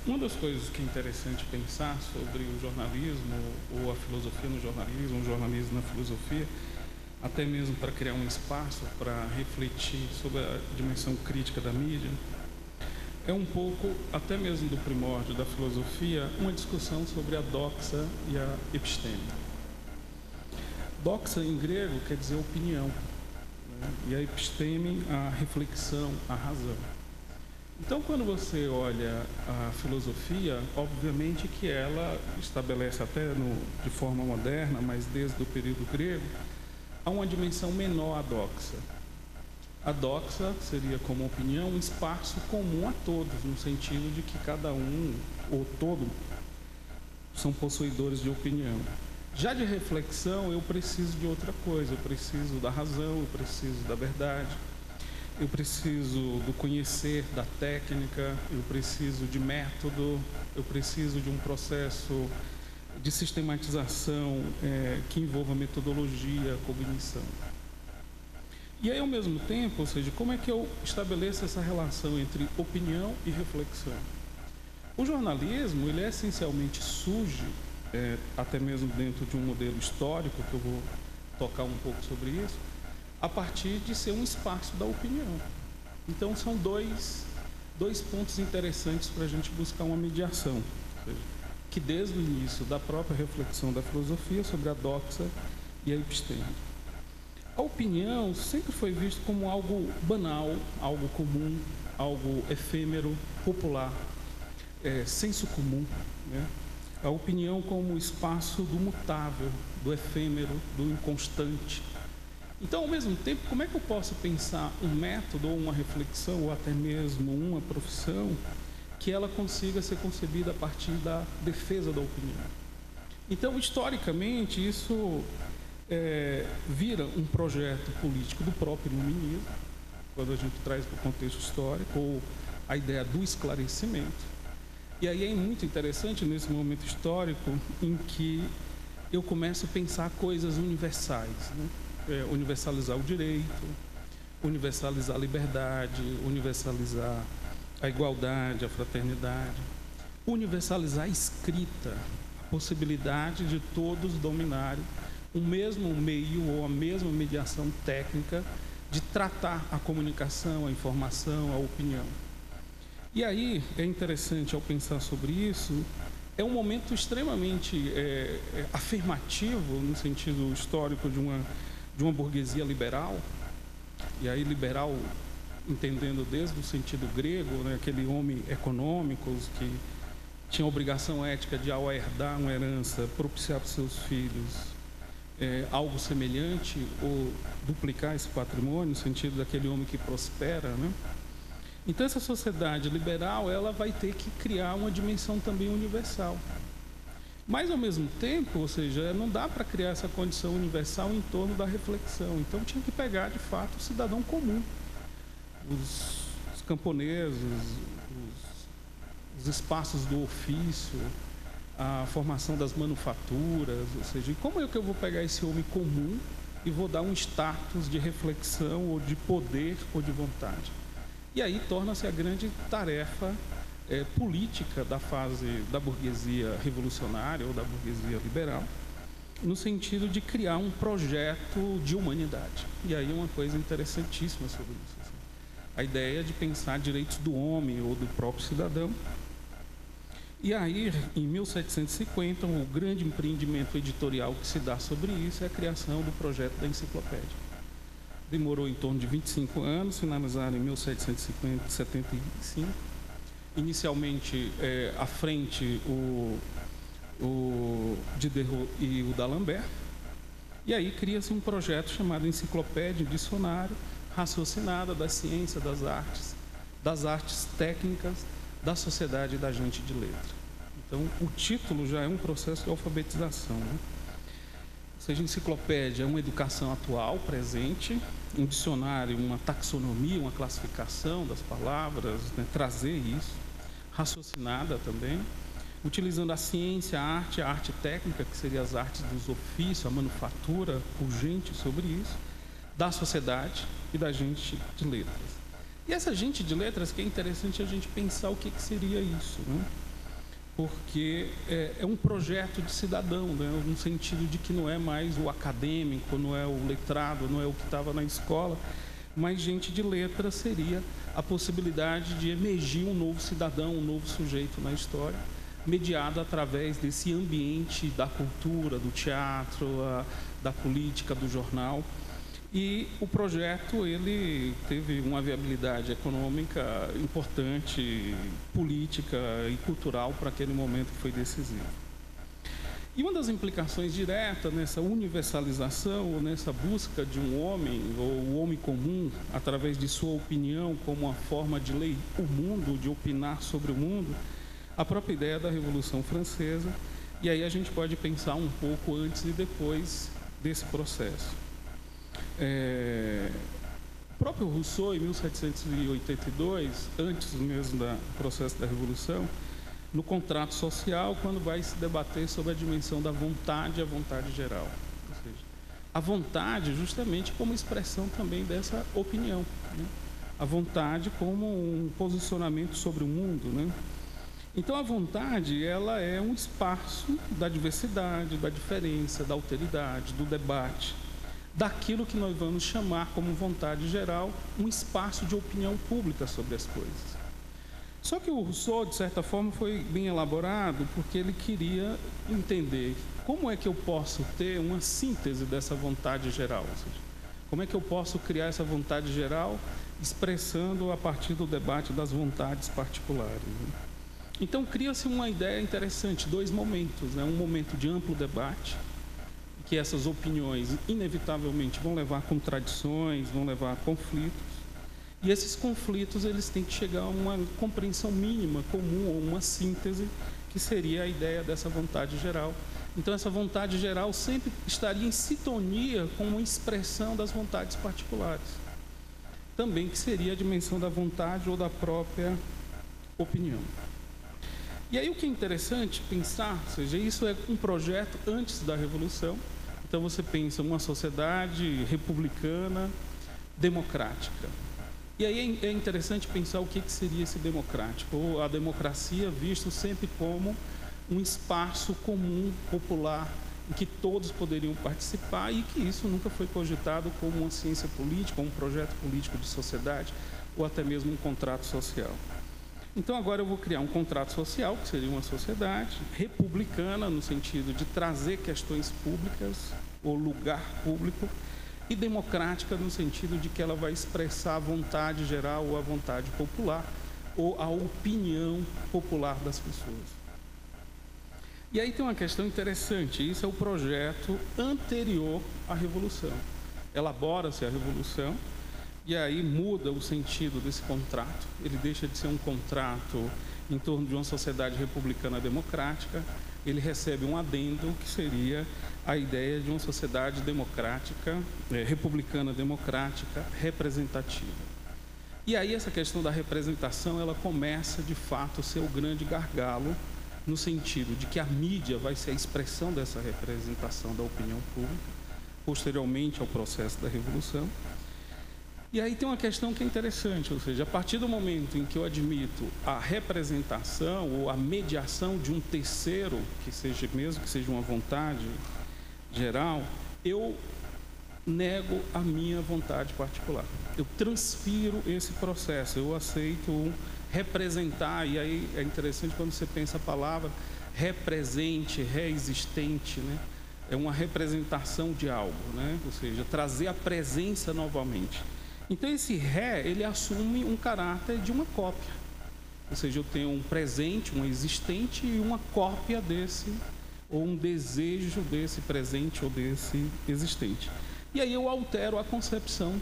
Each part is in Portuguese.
Uma das coisas que é interessante pensar sobre o jornalismo ou a filosofia no jornalismo, o jornalismo na filosofia, até mesmo para criar um espaço para refletir sobre a dimensão crítica da mídia, é um pouco, até mesmo do primórdio da filosofia, uma discussão sobre a doxa e a episteme. Doxa em grego quer dizer opinião, né? E a episteme, a reflexão, a razão. Então, quando você olha a filosofia, obviamente que ela estabelece até de forma moderna, mas desde o período grego, há uma dimensão menor à doxa. A doxa seria, como opinião, um espaço comum a todos, no sentido de que cada um, ou todo, são possuidores de opinião. Já de reflexão, eu preciso de outra coisa, eu preciso da razão, eu preciso da verdade, eu preciso do conhecer, da técnica, eu preciso de método, eu preciso de um processo de sistematização que envolva metodologia, cognição. E aí, ao mesmo tempo, ou seja, como é que eu estabeleço essa relação entre opinião e reflexão? O jornalismo, ele essencialmente surge, até mesmo dentro de um modelo histórico, que eu vou tocar um pouco sobre isso, a partir de ser um espaço da opinião. Então, são dois pontos interessantes para a gente buscar uma mediação, ou seja, que desde o início da própria reflexão da filosofia sobre a doxa e a episteme. A opinião sempre foi vista como algo banal, algo comum, algo efêmero, popular, senso comum, né? A opinião como espaço do mutável, do efêmero, do inconstante. Então, ao mesmo tempo, como é que eu posso pensar um método, ou uma reflexão, ou até mesmo uma profissão, que ela consiga ser concebida a partir da defesa da opinião? Então, historicamente, isso vira um projeto político do próprio iluminismo, quando a gente traz para o contexto histórico, ou a ideia do esclarecimento. E aí é muito interessante nesse momento histórico em que eu começo a pensar coisas universais, né? Universalizar o direito, universalizar a liberdade, universalizar a igualdade, a fraternidade, universalizar a escrita, a possibilidade de todos dominarem o mesmo meio ou a mesma mediação técnica de tratar a comunicação, a informação, a opinião. E aí é interessante, ao pensar sobre isso, é um momento extremamente afirmativo no sentido histórico de uma burguesia liberal, e aí liberal entendendo desde o sentido grego, né, aquele homem econômico que tinha a obrigação ética de, ao herdar uma herança, propiciar para seus filhos algo semelhante ou duplicar esse patrimônio, no sentido daquele homem que prospera, né? Então, essa sociedade liberal, ela vai ter que criar uma dimensão também universal. Mas, ao mesmo tempo, ou seja, não dá para criar essa condição universal em torno da reflexão. Então, tinha que pegar, de fato, o cidadão comum, os camponeses, os espaços do ofício, a formação das manufaturas, ou seja, como é que eu vou pegar esse homem comum e vou dar um status de reflexão, ou de poder, ou de vontade? E aí torna-se a grande tarefa política da fase da burguesia revolucionária ou da burguesia liberal, no sentido de criar um projeto de humanidade. E aí uma coisa interessantíssima sobre isso, assim, a ideia de pensar direitos do homem ou do próprio cidadão. E aí, em 1750, o grande empreendimento editorial que se dá sobre isso é a criação do projeto da enciclopédia. Demorou em torno de 25 anos, finalizaram em 1775. Inicialmente, à frente, o Diderot e o D'Alembert. E aí cria-se um projeto chamado Enciclopédia, Dicionário, raciocinada da ciência, das artes técnicas, da sociedade e da gente de letra. Então, o título já é um processo de alfabetização, né? Ou seja, enciclopédia é uma educação atual, presente, um dicionário, uma taxonomia, uma classificação das palavras, né? Trazer isso, raciocinada também, utilizando a ciência, a arte técnica, que seria as artes dos ofícios, a manufatura urgente sobre isso, da sociedade e da gente de letras. E essa gente de letras, que é interessante a gente pensar o que seria isso, né? porque é um projeto de cidadão, né? No sentido de que não é mais o acadêmico, não é o letrado, não é o que estava na escola, mas gente de letras seria a possibilidade de emergir um novo cidadão, um novo sujeito na história, mediado através desse ambiente da cultura, do teatro, da política, do jornal. E o projeto ele teve uma viabilidade econômica importante, política e cultural para aquele momento que foi decisivo. E uma das implicações diretas nessa universalização, ou nessa busca de um homem, ou o homem comum, através de sua opinião como uma forma de ler o mundo, de opinar sobre o mundo, a própria ideia da Revolução Francesa. E aí a gente pode pensar um pouco antes e depois desse processo. O próprio Rousseau, em 1782, antes mesmo do processo da Revolução, no contrato social, quando vai se debater sobre a dimensão da vontade e a vontade geral. Ou seja, a vontade justamente como expressão também dessa opinião, né? A vontade como um posicionamento sobre o mundo, né? Então, a vontade, ela é um espaço da diversidade, da diferença, da alteridade, do debate, daquilo que nós vamos chamar como vontade geral, um espaço de opinião pública sobre as coisas. Só que o Rousseau, de certa forma, foi bem elaborado porque ele queria entender como é que eu posso ter uma síntese dessa vontade geral, ou seja, como é que eu posso criar essa vontade geral expressando a partir do debate das vontades particulares, né? Então, cria-se uma ideia interessante, dois momentos, né? Um momento de amplo debate, que essas opiniões inevitavelmente vão levar a contradições, vão levar a conflitos, e esses conflitos eles têm que chegar a uma compreensão mínima, comum, ou uma síntese, que seria a ideia dessa vontade geral. Então, essa vontade geral sempre estaria em sintonia com uma expressão das vontades particulares, também que seria a dimensão da vontade ou da própria opinião. E aí o que é interessante pensar, ou seja, isso é um projeto antes da Revolução. Então você pensa uma sociedade republicana, democrática. E aí é interessante pensar o que seria esse democrático, ou a democracia visto sempre como um espaço comum, popular, em que todos poderiam participar e que isso nunca foi cogitado como uma ciência política, um projeto político de sociedade, ou até mesmo um contrato social. Então, agora eu vou criar um contrato social, que seria uma sociedade republicana, no sentido de trazer questões públicas, ou lugar público, e democrática, no sentido de que ela vai expressar a vontade geral, ou a vontade popular, ou a opinião popular das pessoas. E aí tem uma questão interessante, isso é o projeto anterior à Revolução. Elabora-se a Revolução, e aí muda o sentido desse contrato, ele deixa de ser um contrato em torno de uma sociedade republicana democrática, ele recebe um adendo que seria a ideia de uma sociedade democrática, republicana democrática, representativa. E aí essa questão da representação, ela começa de fato a ser o grande gargalo, no sentido de que a mídia vai ser a expressão dessa representação da opinião pública, posteriormente ao processo da Revolução. E aí tem uma questão que é interessante, ou seja, a partir do momento em que eu admito a representação ou a mediação de um terceiro, que seja mesmo que seja uma vontade geral, eu nego a minha vontade particular. Eu transfiro esse processo, eu aceito representar, e aí é interessante quando você pensa a palavra represente, reexistente, né? É uma representação de algo, né? Ou seja, trazer a presença novamente. Então, esse ele assume um caráter de uma cópia. Ou seja, eu tenho um presente, um existente e uma cópia desse, ou um desejo desse presente ou desse existente. E aí eu altero a concepção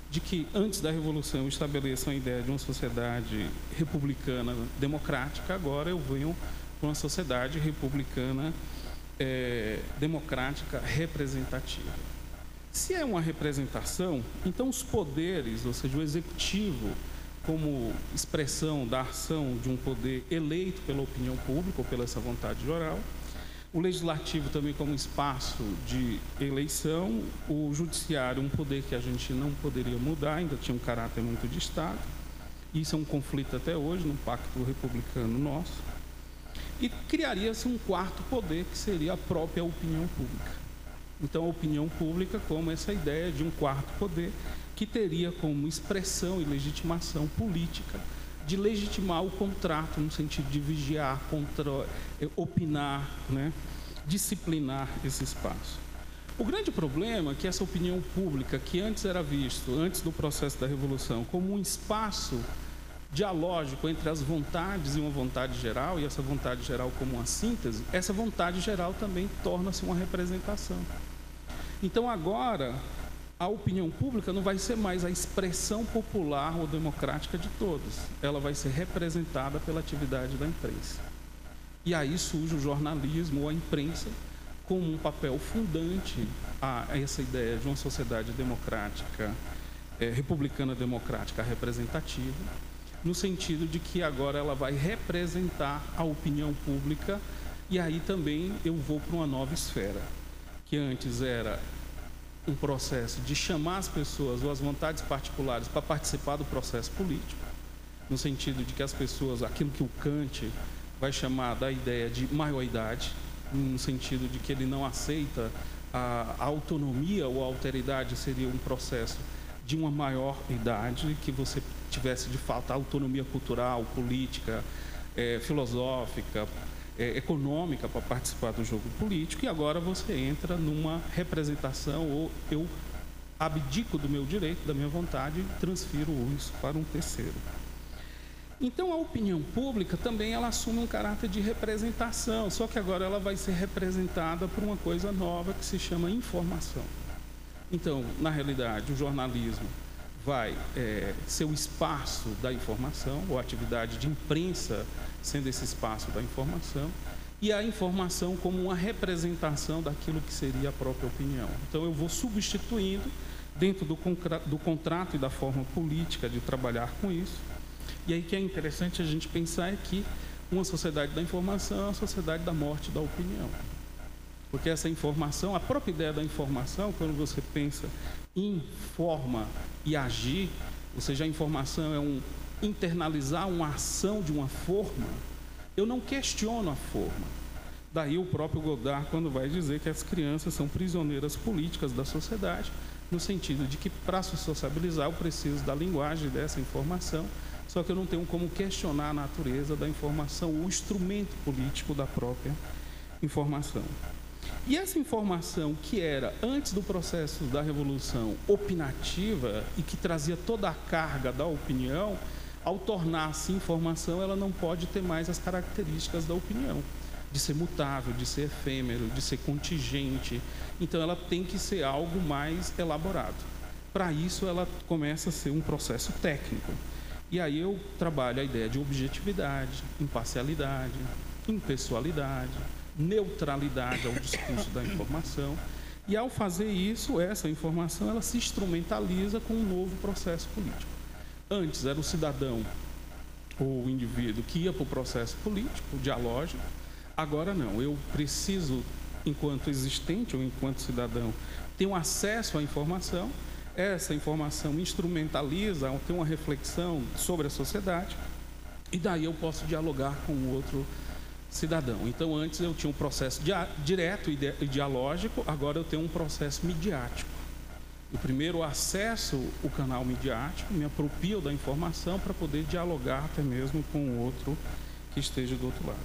de que, antes da Revolução, eu estabeleço a ideia de uma sociedade republicana democrática, agora eu venho para uma sociedade republicana democrática representativa. Se é uma representação, então os poderes, ou seja, o executivo, como expressão da ação de um poder eleito pela opinião pública ou pela essa vontade geral, o legislativo também como espaço de eleição, o judiciário, um poder que a gente não poderia mudar, ainda tinha um caráter muito de Estado. Isso é um conflito até hoje, no pacto republicano nosso. e criaria-se um quarto poder, que seria a própria opinião pública. Então, a opinião pública como essa ideia de um quarto poder que teria como expressão e legitimação política de legitimar o contrato no sentido de vigiar, opinar, né? Disciplinar esse espaço. O grande problema é que essa opinião pública, que antes era visto, antes do processo da Revolução, como um espaço dialógico entre as vontades e uma vontade geral, e essa vontade geral como uma síntese, essa vontade geral também torna-se uma representação. Então, agora, a opinião pública não vai ser mais a expressão popular ou democrática de todos. Ela vai ser representada pela atividade da imprensa. E aí surge o jornalismo ou a imprensa como um papel fundante a essa ideia de uma sociedade democrática, republicana democrática representativa, no sentido de que agora ela vai representar a opinião pública, e aí também eu vou para uma nova esfera, que antes era um processo de chamar as pessoas ou as vontades particulares para participar do processo político, no sentido de que as pessoas, aquilo que o Kant vai chamar da ideia de maioridade, no sentido de que ele não aceita a autonomia ou a alteridade, seria um processo de uma maior idade, que você tivesse de fato a autonomia cultural, política, filosófica, econômica para participar do jogo político, e agora você entra numa representação, ou eu abdico do meu direito, da minha vontade, e transfiro isso para um terceiro. Então, a opinião pública também ela assume um caráter de representação, só que agora ela vai ser representada por uma coisa nova que se chama informação. Então, na realidade, o jornalismo vai ser o espaço da informação, ou a atividade de imprensa sendo esse espaço da informação, e a informação como uma representação daquilo que seria a própria opinião. Então, eu vou substituindo, dentro do contrato e da forma política de trabalhar com isso. E aí que é interessante a gente pensar é que uma sociedade da informação é uma sociedade da morte da opinião. Porque essa informação, a própria ideia da informação, quando você pensa em forma e agir, ou seja, a informação é internalizar uma ação de uma forma, eu não questiono a forma. Daí o próprio Godard, quando vai dizer que as crianças são prisioneiras políticas da sociedade, no sentido de que para se sociabilizar eu preciso da linguagem dessa informação, só que eu não tenho como questionar a natureza da informação, o instrumento político da própria informação. E essa informação que era, antes do processo da Revolução, opinativa e que trazia toda a carga da opinião, ao tornar-se informação, ela não pode ter mais as características da opinião, de ser mutável, de ser efêmero, de ser contingente. Então, ela tem que ser algo mais elaborado. Para isso, ela começa a ser um processo técnico. E aí eu trabalho a ideia de objetividade, imparcialidade, impessoalidade, neutralidade ao discurso da informação. E ao fazer isso, essa informação ela se instrumentaliza com um novo processo político. Antes era o cidadão ou o indivíduo que ia para o processo político, dialógico. Agora não, eu preciso, enquanto existente ou enquanto cidadão, ter um acesso à informação. Essa informação instrumentaliza, tem uma reflexão sobre a sociedade, e daí eu posso dialogar com o outro cidadão. Então, antes eu tinha um processo direto e dialógico, agora eu tenho um processo midiático. O primeiro, acesso o canal midiático, me aproprio da informação para poder dialogar até mesmo com o outro que esteja do outro lado.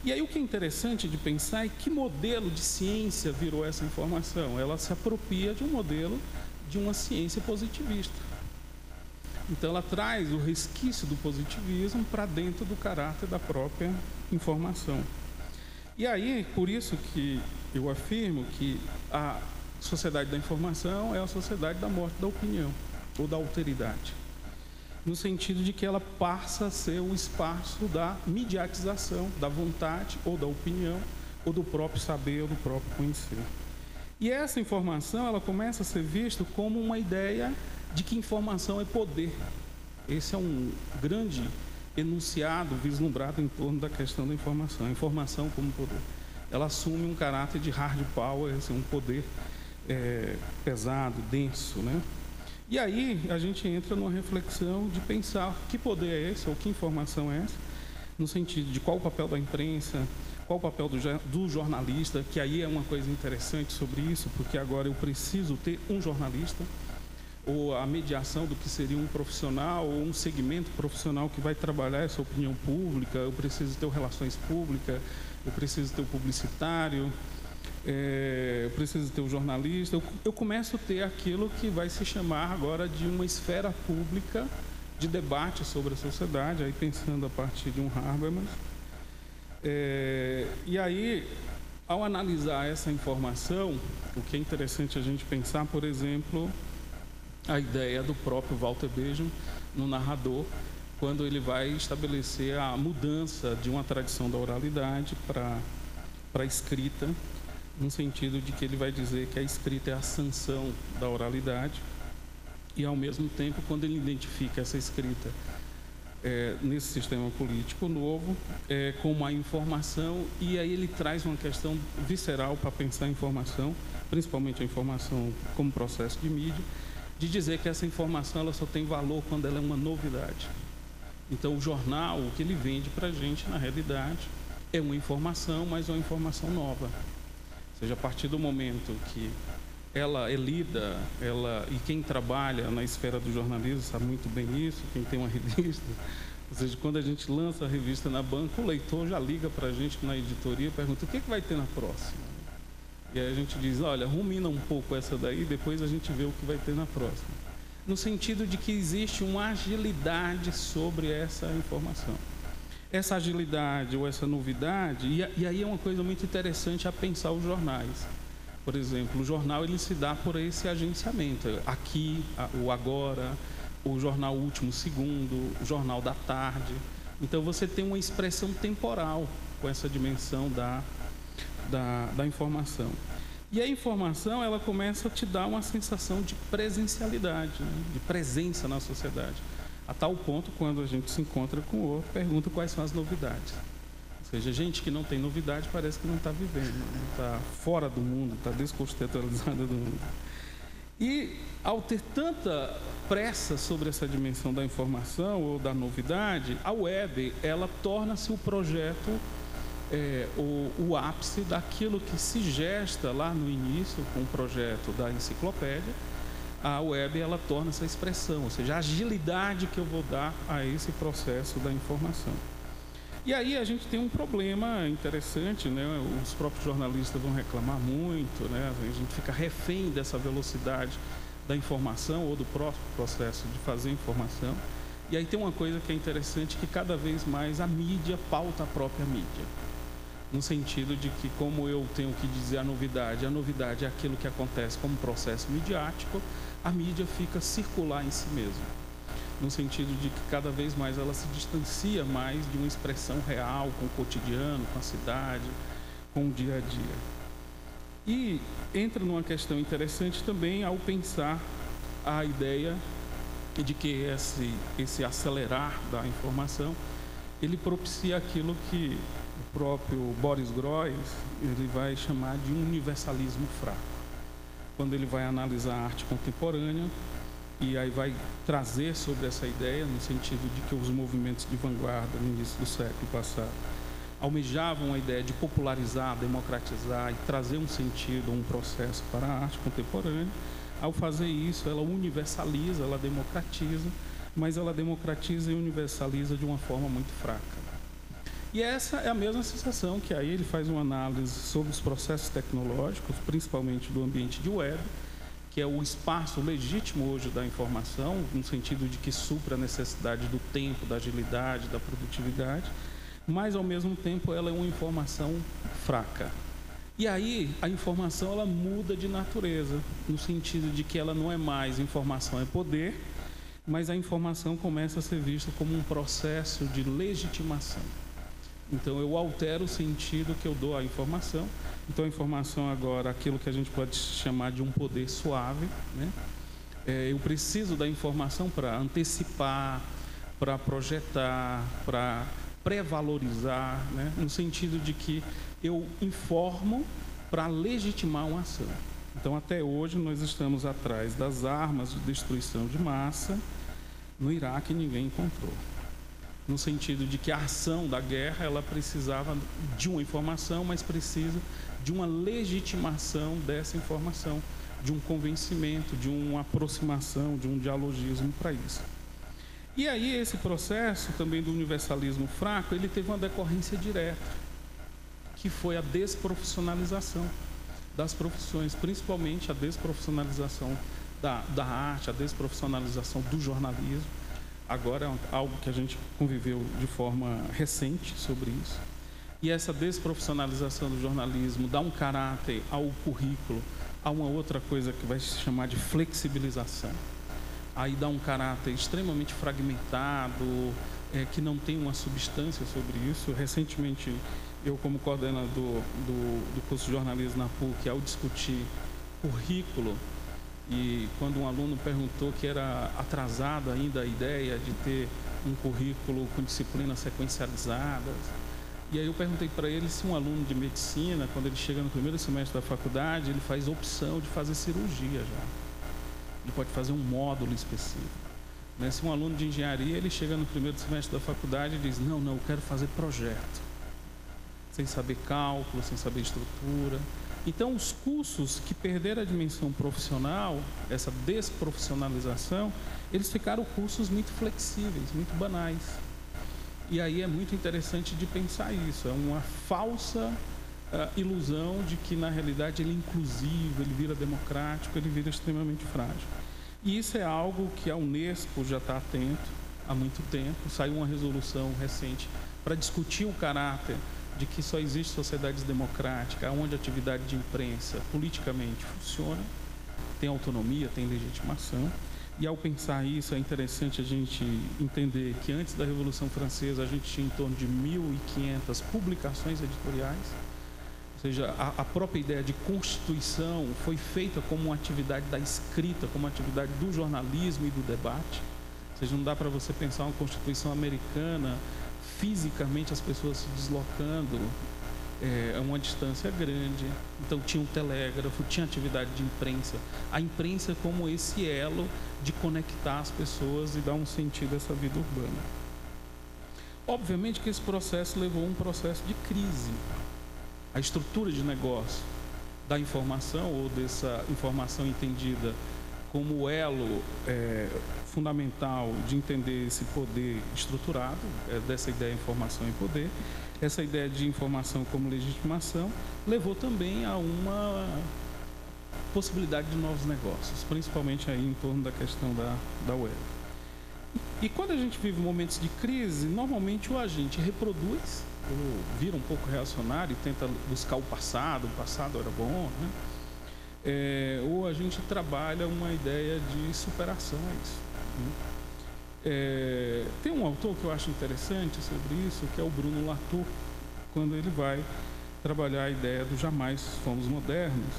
E aí o que é interessante de pensar é que modelo de ciência virou essa informação. Ela se apropria de um modelo de uma ciência positivista. Então, ela traz o resquício do positivismo para dentro do caráter da própria informação. E aí, por isso que eu afirmo que a sociedade da informação é a sociedade da morte da opinião, ou da alteridade. No sentido de que ela passa a ser o espaço da mediatização, da vontade, ou da opinião, ou do próprio saber, ou do próprio conhecer. E essa informação, ela começa a ser vista como uma ideia de que informação é poder. Esse é um grande enunciado vislumbrado em torno da questão da informação. A informação como poder. Ela assume um caráter de hard power, assim, um poder pesado, denso, né? E aí a gente entra numa reflexão de pensar que poder é esse, ou que informação é essa, no sentido de qual o papel da imprensa, qual o papel do jornalista, que aí é uma coisa interessante sobre isso, porque agora eu preciso ter um jornalista, ou a mediação do que seria um profissional, ou um segmento profissional que vai trabalhar essa opinião pública. Eu preciso ter o relações públicas, eu preciso ter o publicitário, eu preciso ter o jornalista. Eu começo a ter aquilo que vai se chamar agora de uma esfera pública de debate sobre a sociedade, aí pensando a partir de um Habermas. E aí, ao analisar essa informação, o que é interessante a gente pensar, por exemplo, a ideia do próprio Walter Benjamin no narrador, quando ele vai estabelecer a mudança de uma tradição da oralidade para a escrita, no sentido de que ele vai dizer que a escrita é a sanção da oralidade, e ao mesmo tempo, quando ele identifica essa escrita nesse sistema político novo, como a informação, e aí ele traz uma questão visceral para pensar a informação, principalmente a informação como processo de mídia, de dizer que essa informação ela só tem valor quando ela é uma novidade. Então, o jornal, o que ele vende para a gente, na realidade, é uma informação, mas é uma informação nova. Ou seja, a partir do momento que ela é lida, e quem trabalha na esfera do jornalismo sabe muito bem isso, quem tem uma revista, ou seja, quando a gente lança a revista na banca, o leitor já liga para a gente na editoria e pergunta o que vai ter na próxima. E aí a gente diz, olha, rumina um pouco essa daí, depois a gente vê o que vai ter na próxima. No sentido de que existe uma agilidade sobre essa informação. Essa agilidade ou essa novidade, e aí é uma coisa muito interessante a pensar os jornais. Por exemplo, o jornal ele se dá por esse agenciamento. Aqui, o Agora, o jornal Último Segundo, o jornal da tarde. Então você tem uma expressão temporal com essa dimensão da informação. E a informação, ela começa a te dar uma sensação de presencialidade, né? De presença na sociedade. A tal ponto, quando a gente se encontra com o outro, pergunta quais são as novidades. Ou seja, gente que não tem novidade parece que não está vivendo, não está fora do mundo, está descontextualizada do mundo. E, ao ter tanta pressa sobre essa dimensão da informação ou da novidade, a web, ela torna-se o projeto o ápice daquilo que se gesta lá no início com o projeto da enciclopédia. A web ela torna essa expressão, ou seja, a agilidade que eu vou dar a esse processo da informação. E aí a gente tem um problema interessante, né? Os próprios jornalistas vão reclamar muito, né? A gente fica refém dessa velocidade da informação ou do próprio processo de fazer informação. E aí tem uma coisa que é interessante, que cada vez mais a mídia pauta a própria mídia. No sentido de que, como eu tenho que dizer a novidade é aquilo que acontece como processo midiático, a mídia fica circular em si mesma. No sentido de que cada vez mais ela se distancia mais de uma expressão real, com o cotidiano, com a cidade, com o dia a dia. E entra numa questão interessante também ao pensar a ideia de que esse acelerar da informação, ele propicia aquilo que o próprio Boris Groys ele vai chamar de um universalismo fraco. Quando ele vai analisar a arte contemporânea, e aí vai trazer sobre essa ideia, no sentido de que os movimentos de vanguarda no início do século passado almejavam a ideia de popularizar, democratizar e trazer um sentido, um processo para a arte contemporânea. Ao fazer isso, ela universaliza, ela democratiza, mas ela democratiza e universaliza de uma forma muito fraca. E essa é a mesma sensação que aí ele faz uma análise sobre os processos tecnológicos, principalmente do ambiente de web, que é o espaço legítimo hoje da informação, no sentido de que supra a necessidade do tempo, da agilidade, da produtividade, mas, ao mesmo tempo, ela é uma informação fraca. E aí, a informação ela muda de natureza, no sentido de que ela não é mais informação, é poder, mas a informação começa a ser vista como um processo de legitimação. Então, eu altero o sentido que eu dou à informação. Então, a informação agora, aquilo que a gente pode chamar de um poder suave, né? Eu preciso da informação para antecipar, para projetar, para pré-valorizar, né? No sentido de que eu informo para legitimar uma ação. Então, até hoje, nós estamos atrás das armas de destruição de massa. No Iraque, ninguém encontrou. no sentido de que a ação da guerra ela precisava de uma informação, mas precisa de uma legitimação dessa informação, de um convencimento, de uma aproximação, de um dialogismo para isso. E aí esse processo também do universalismo fraco, ele teve uma decorrência direta, que foi a desprofissionalização das profissões, principalmente a desprofissionalização da arte, a desprofissionalização do jornalismo. Agora é algo que a gente conviveu de forma recente sobre isso. E essa desprofissionalização do jornalismo dá um caráter ao currículo, a uma outra coisa que vai se chamar de flexibilização. Aí dá um caráter extremamente fragmentado, que não tem uma substância sobre isso. Recentemente, eu como coordenador do curso de jornalismo na PUC, ao discutir currículo, e quando um aluno perguntou que era atrasada ainda a ideia de ter um currículo com disciplinas sequencializadas, e aí eu perguntei para ele se um aluno de medicina, quando ele chega no primeiro semestre da faculdade, ele faz opção de fazer cirurgia já. Ele pode fazer um módulo específico. Né? Se um aluno de engenharia, ele chega no primeiro semestre da faculdade e diz, não, eu quero fazer projeto. Sem saber cálculo, sem saber estrutura. Então, os cursos que perderam a dimensão profissional, essa desprofissionalização, eles ficaram cursos muito flexíveis, muito banais. E aí é muito interessante de pensar isso. É uma falsa ilusão de que, na realidade, ele é inclusivo, ele vira democrático, ele vira extremamente frágil. E isso é algo que a Unesco já está atento há muito tempo. Saiu uma resolução recente para discutir o caráter de que só existe sociedades democráticas, onde a atividade de imprensa politicamente funciona, tem autonomia, tem legitimação. E ao pensar isso, é interessante a gente entender que antes da Revolução Francesa a gente tinha em torno de 1.500 publicações editoriais, ou seja, a própria ideia de constituição foi feita como uma atividade da escrita, como uma atividade do jornalismo e do debate. Ou seja, não dá para você pensar uma constituição americana fisicamente as pessoas se deslocando a uma distância grande. Então tinha um telégrafo, tinha atividade de imprensa. A imprensa como esse elo de conectar as pessoas e dar um sentido a essa vida urbana. Obviamente que esse processo levou a um processo de crise. A estrutura de negócio da informação, ou dessa informação entendida como elo fundamental de entender esse poder estruturado, dessa ideia de informação e poder, essa ideia de informação como legitimação, levou também a uma possibilidade de novos negócios, principalmente aí em torno da questão da web. E quando a gente vive momentos de crise, normalmente o agente reproduz, ou vira um pouco reacionário e tenta buscar o passado era bom, né? Ou a gente trabalha uma ideia de superação a isso. Né? Tem um autor que eu acho interessante sobre isso, que é o Bruno Latour, quando ele vai trabalhar a ideia do jamais fomos modernos,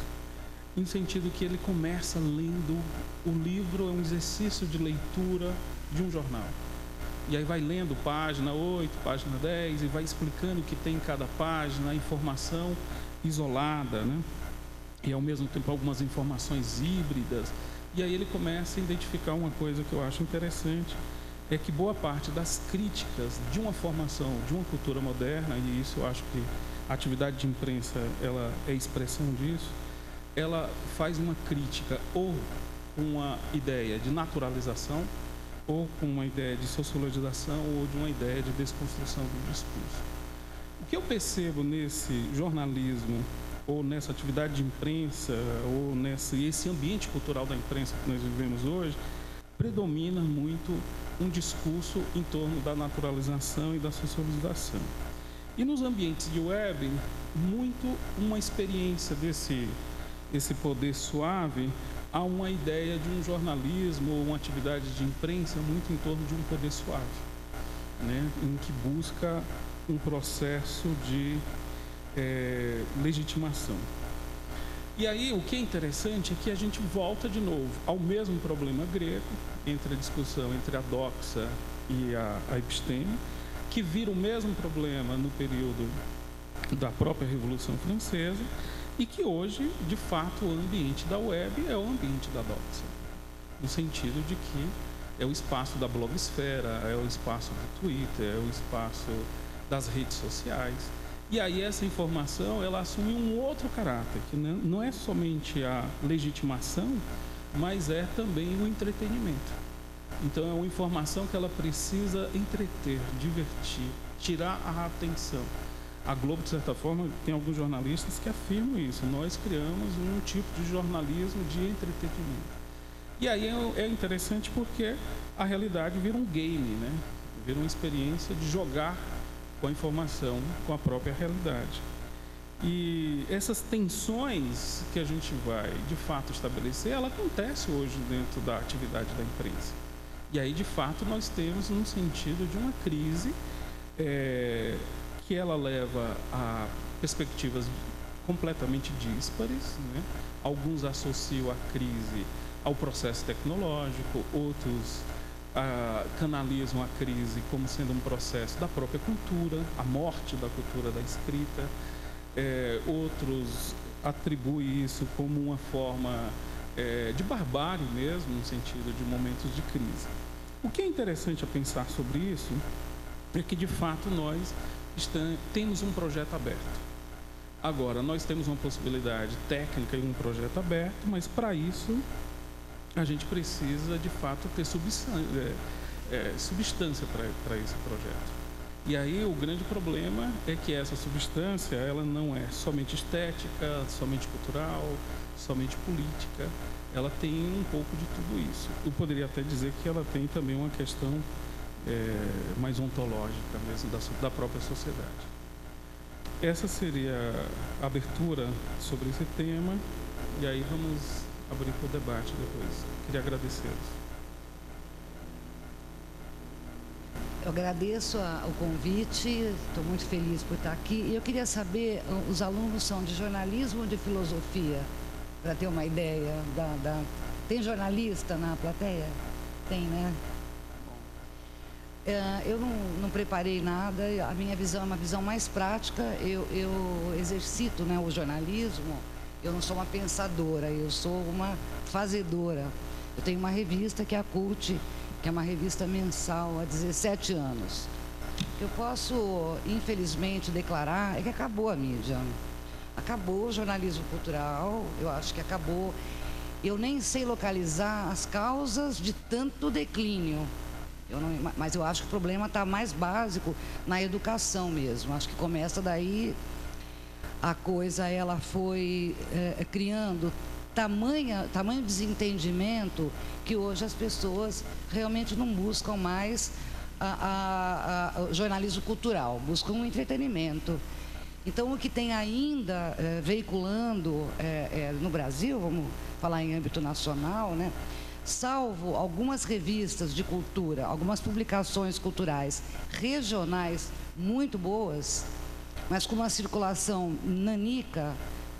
em sentido que ele começa lendo o livro, é um exercício de leitura de um jornal. E aí vai lendo página 8, página 10, e vai explicando o que tem em cada página, a informação isolada, né? E ao mesmo tempo algumas informações híbridas. E aí ele começa a identificar uma coisa que eu acho interessante, é que boa parte das críticas de uma formação, de uma cultura moderna, e isso eu acho que a atividade de imprensa ela é expressão disso, ela faz uma crítica ou com uma ideia de naturalização, ou com uma ideia de sociologização, ou de uma ideia de desconstrução do discurso. O que eu percebo nesse jornalismo, ou nessa atividade de imprensa, ou esse ambiente cultural da imprensa que nós vivemos hoje, predomina muito um discurso em torno da naturalização e da socialização. E nos ambientes de web, muito uma experiência esse poder suave a uma ideia de um jornalismo ou uma atividade de imprensa muito em torno de um poder suave, né? Em que busca um processo de legitimação. E aí o que é interessante é que a gente volta de novo ao mesmo problema grego, entre a discussão entre a doxa e a episteme, que vira o mesmo problema no período da própria Revolução Francesa, e que hoje, de fato, o ambiente da web é o ambiente da doxa, no sentido de que É o espaço da blogosfera, é o espaço do Twitter, é o espaço das redes sociais. E aí essa informação, ela assume um outro caráter, que não é somente a legitimação, mas é também o entretenimento. Então é uma informação que ela precisa entreter, divertir, tirar a atenção. A Globo, de certa forma, tem alguns jornalistas que afirmam isso. Nós criamos um tipo de jornalismo de entretenimento. E aí é interessante porque a realidade vira um game, né? Vira uma experiência de jogar com a informação, com a própria realidade. E essas tensões que a gente vai, de fato, estabelecer, ela acontece hoje dentro da atividade da imprensa. E aí, de fato, nós temos um sentido de uma crise que ela leva a perspectivas completamente díspares, né? Alguns associam a crise ao processo tecnológico, outros canalizam a crise como sendo um processo da própria cultura, a morte da cultura da escrita. Outros atribuem isso como uma forma de barbárie mesmo, no sentido de momentos de crise. O que é interessante a pensar sobre isso é que, de fato, nós temos um projeto aberto. Agora, nós temos uma possibilidade técnica e um projeto aberto, mas para isso a gente precisa, de fato, ter substância para esse projeto. E aí o grande problema é que essa substância, ela não é somente estética, somente cultural, somente política. Ela tem um pouco de tudo isso. Eu poderia até dizer que ela tem também uma questão mais ontológica mesmo da própria sociedade. Essa seria a abertura sobre esse tema, e aí vamos abrir para o debate depois. Queria agradecê-los. Eu agradeço o convite, estou muito feliz por estar aqui. E eu queria saber, os alunos são de jornalismo ou de filosofia? Para ter uma ideia Tem jornalista na plateia? Tem, né? Eu não preparei nada, a minha visão é uma visão mais prática. Eu exercito, né, o jornalismo, eu não sou uma pensadora, eu sou uma fazedora. Eu tenho uma revista que é a Cult, que é uma revista mensal há 17 anos. O que eu posso, infelizmente, declarar é que acabou a mídia. Acabou o jornalismo cultural, eu acho que acabou. Eu nem sei localizar as causas de tanto declínio. Mas eu acho que o problema está mais básico na educação mesmo. Acho que começa daí, a coisa ela foi criando tamanho desentendimento que hoje as pessoas realmente não buscam mais o jornalismo cultural, buscam um entretenimento. Então, o que tem ainda veiculando no Brasil, vamos falar em âmbito nacional, né? Salvo algumas revistas de cultura, algumas publicações culturais regionais muito boas, mas com uma circulação nanica,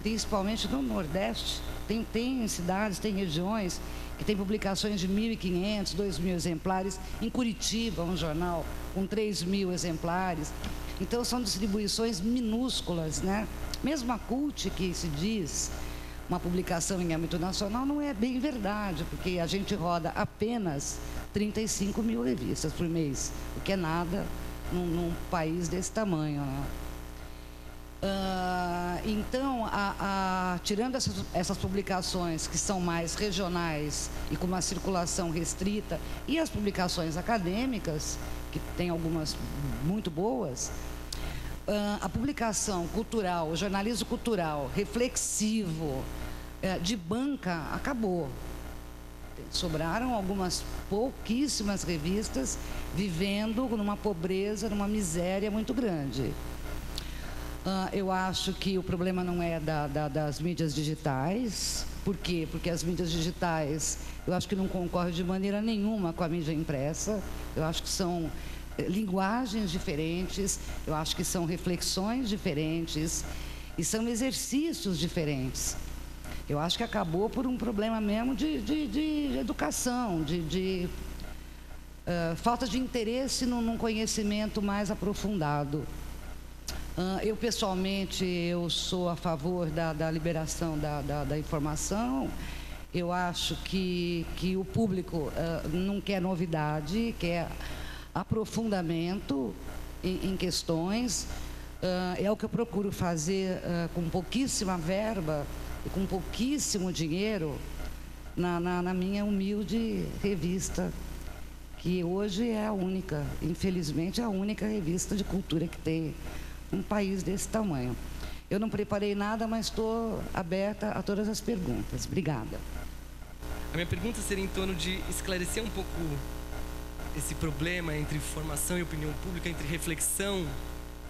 principalmente no Nordeste. Tem cidades, tem regiões que tem publicações de 1.500, 2.000 exemplares. Em Curitiba, um jornal com 3.000 exemplares. Então, são distribuições minúsculas, né? Mesmo a Cult, que se diz uma publicação em âmbito nacional, não é bem verdade, porque a gente roda apenas 35.000 revistas por mês, o que é nada num país desse tamanho, né? Então, tirando essas publicações que são mais regionais e com uma circulação restrita, e as publicações acadêmicas, que tem algumas muito boas, a publicação cultural, o jornalismo cultural, reflexivo, de banca, acabou. Sobraram algumas pouquíssimas revistas vivendo numa pobreza, numa miséria muito grande. Eu acho que o problema não é das mídias digitais. Por quê? Porque as mídias digitais, eu acho que não concorrem de maneira nenhuma com a mídia impressa. Eu acho que são linguagens diferentes, eu acho que são reflexões diferentes e são exercícios diferentes. Eu acho que acabou por um problema mesmo de educação, de falta de interesse num conhecimento mais aprofundado. Eu, pessoalmente, eu sou a favor da liberação da informação. Eu acho que o público não quer novidade, quer aprofundamento em questões. É o que eu procuro fazer com pouquíssima verba e com pouquíssimo dinheiro na minha humilde revista, que hoje é a única, infelizmente, a única revista de cultura que tem um país desse tamanho. Eu não preparei nada, mas estou aberta a todas as perguntas. Obrigada. A minha pergunta seria em torno de esclarecer um pouco esse problema entre informação e opinião pública, entre reflexão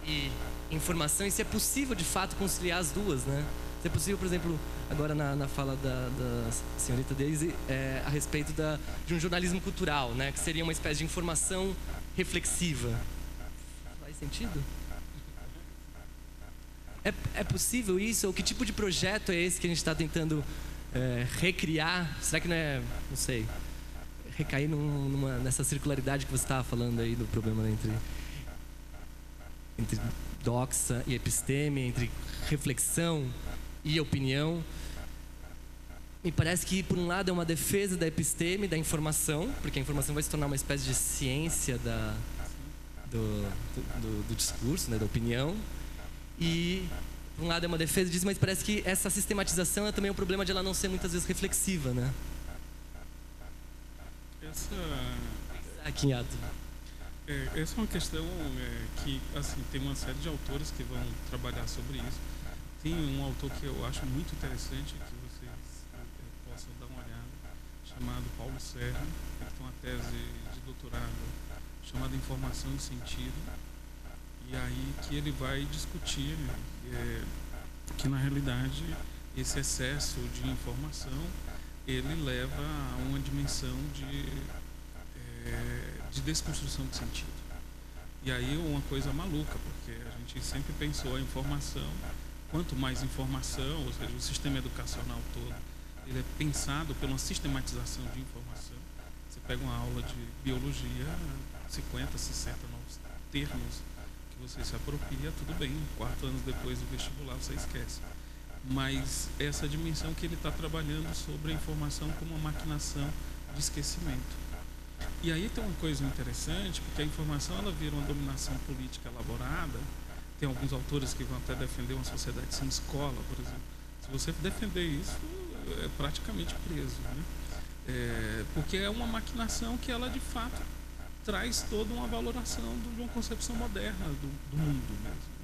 e informação, e se é possível, de fato, conciliar as duas, né? Se é possível, por exemplo, agora na fala da senhorita Daisy, a respeito de um jornalismo cultural, né? Que seria uma espécie de informação reflexiva. Faz sentido? É possível isso? Ou que tipo de projeto é esse que a gente está tentando recriar? Será que não é, não sei, recair nessa circularidade que você estava falando aí do problema, né, entre doxa e episteme, entre reflexão e opinião? Me parece que, por um lado, é uma defesa da episteme, da informação, porque a informação vai se tornar uma espécie de ciência do discurso, né, da opinião. E, por um lado, é uma defesa disso, mas parece que essa sistematização é também um problema de ela não ser muitas vezes reflexiva, né? Essa é uma questão que, assim, tem uma série de autores que vão trabalhar sobre isso. Tem um autor que eu acho muito interessante, que vocês possam dar uma olhada, chamado Paulo Serra. Ele tem uma tese de doutorado chamada Informação e Sentido. E aí que ele vai discutir que, na realidade, esse excesso de informação, ele leva a uma dimensão de desconstrução de sentido. E aí uma coisa maluca, porque a gente sempre pensou a informação, quanto mais informação, ou seja, o sistema educacional todo, ele é pensado pela sistematização de informação. Você pega uma aula de biologia, 50, 60 novos termos que você se apropria, tudo bem, 4 anos depois do vestibular você esquece. Mas essa dimensão que ele está trabalhando sobre a informação como uma maquinação de esquecimento. E aí tem uma coisa interessante, porque a informação ela vira uma dominação política elaborada. Tem alguns autores que vão até defender uma sociedade sem escola, por exemplo. Se você defender isso, é praticamente preso, né? Porque é uma maquinação que ela de fato traz toda uma valoração de uma concepção moderna do mundo mesmo.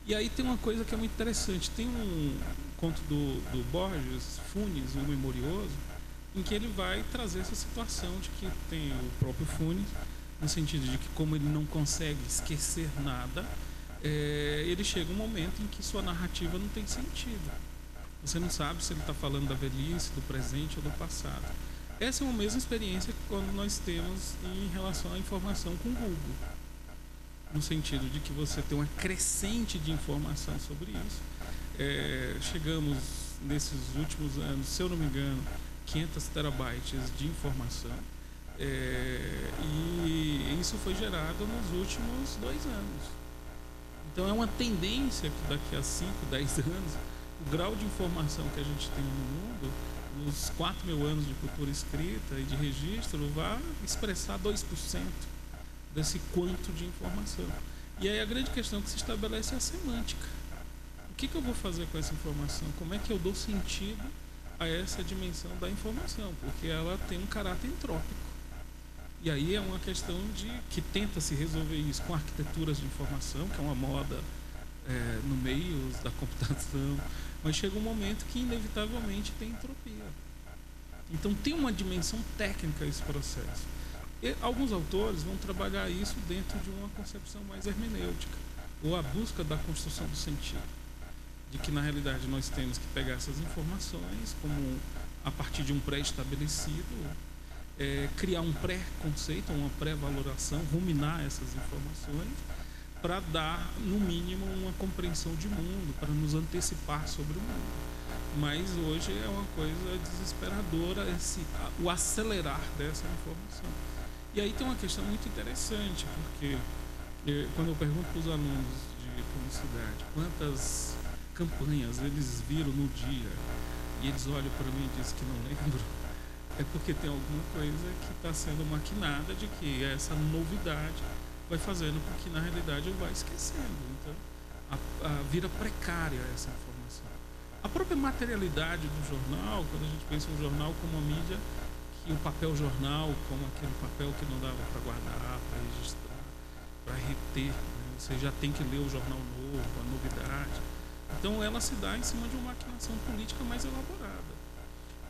E aí tem uma coisa que é muito interessante. Tem um conto do Borges, Funes, o Memorioso, em que ele vai trazer essa situação de que tem o próprio Funes, no sentido de que, como ele não consegue esquecer nada, ele chega um momento em que sua narrativa não tem sentido. Você não sabe se ele está falando da velhice, do presente ou do passado. Essa é uma mesma experiência que quando nós temos em relação à informação com o Google. No sentido de que você tem uma crescente de informação sobre isso. Chegamos, nesses últimos anos, se eu não me engano, 500 terabytes de informação. E isso foi gerado nos últimos 2 anos. Então é uma tendência que daqui a 5, 10 anos, o grau de informação que a gente tem no mundo, nos 4.000 anos de cultura escrita e de registro, vai expressar 2% desse quanto de informação. E aí a grande questão que se estabelece é a semântica. O que eu vou fazer com essa informação? Como é que eu dou sentido a essa dimensão da informação? Porque ela tem um caráter entrópico. E aí é uma questão que tenta se resolver isso com arquiteturas de informação, que é uma moda no meio da computação, mas chega um momento que inevitavelmente tem entropia. Então tem uma dimensão técnica esse processo. E alguns autores vão trabalhar isso dentro de uma concepção mais hermenêutica, ou a busca da construção do sentido, de que na realidade nós temos que pegar essas informações como a partir de um pré-estabelecido, criar um pré-conceito, uma pré-valoração, ruminar essas informações para dar, no mínimo, uma compreensão de mundo, para nos antecipar sobre o mundo. Mas hoje é uma coisa desesperadora o acelerar dessa informação. E aí tem uma questão muito interessante, porque quando eu pergunto para os alunos de publicidade quantas campanhas eles viram no dia e eles olham para mim e dizem que não lembram, é porque tem alguma coisa que está sendo maquinada de que essa novidade vai fazendo com que na realidade eu vá esquecendo. Então vira precária essa informação. A própria materialidade do jornal, quando a gente pensa no jornal como uma mídia, que o papel jornal como aquele papel que não dava para guardar, para registrar, para reter, né? Você já tem que ler o jornal novo, a novidade. Então ela se dá em cima de uma maquinação política mais elaborada.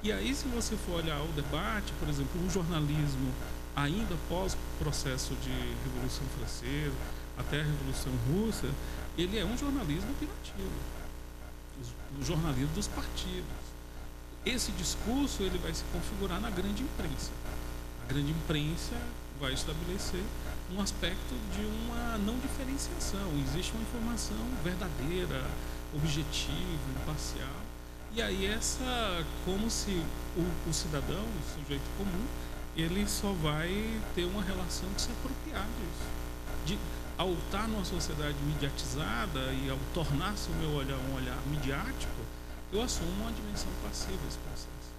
E aí, se você for olhar o debate, por exemplo, o jornalismo ainda pós processo de Revolução Francesa até a Revolução Russa, ele é um jornalismo opinativo, o jornalismo dos partidos. Esse discurso ele vai se configurar na grande imprensa. A grande imprensa vai estabelecer um aspecto de uma não diferenciação. Existe uma informação verdadeira, objetiva, imparcial. E aí como se o cidadão, o sujeito comum, ele só vai ter uma relação de se apropriar disso. Ao estar numa sociedade mediatizada e ao tornar-se o meu olhar um olhar midiático, eu assumo uma dimensão passiva desse processo.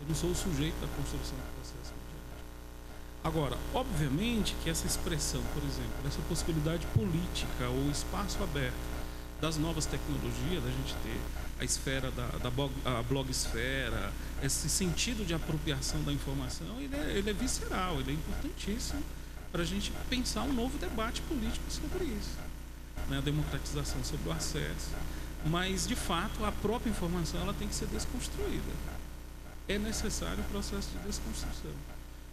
Eu não sou o sujeito da construção do processo midiático. Agora, obviamente que essa expressão, por exemplo, essa possibilidade política ou espaço aberto das novas tecnologias, da gente ter a esfera a blogsfera, esse sentido de apropriação da informação, ele é visceral, ele é importantíssimo para a gente pensar um novo debate político sobre isso, né? A democratização sobre o acesso. Mas, de fato, a própria informação ela tem que ser desconstruída. É necessário o processo de desconstrução.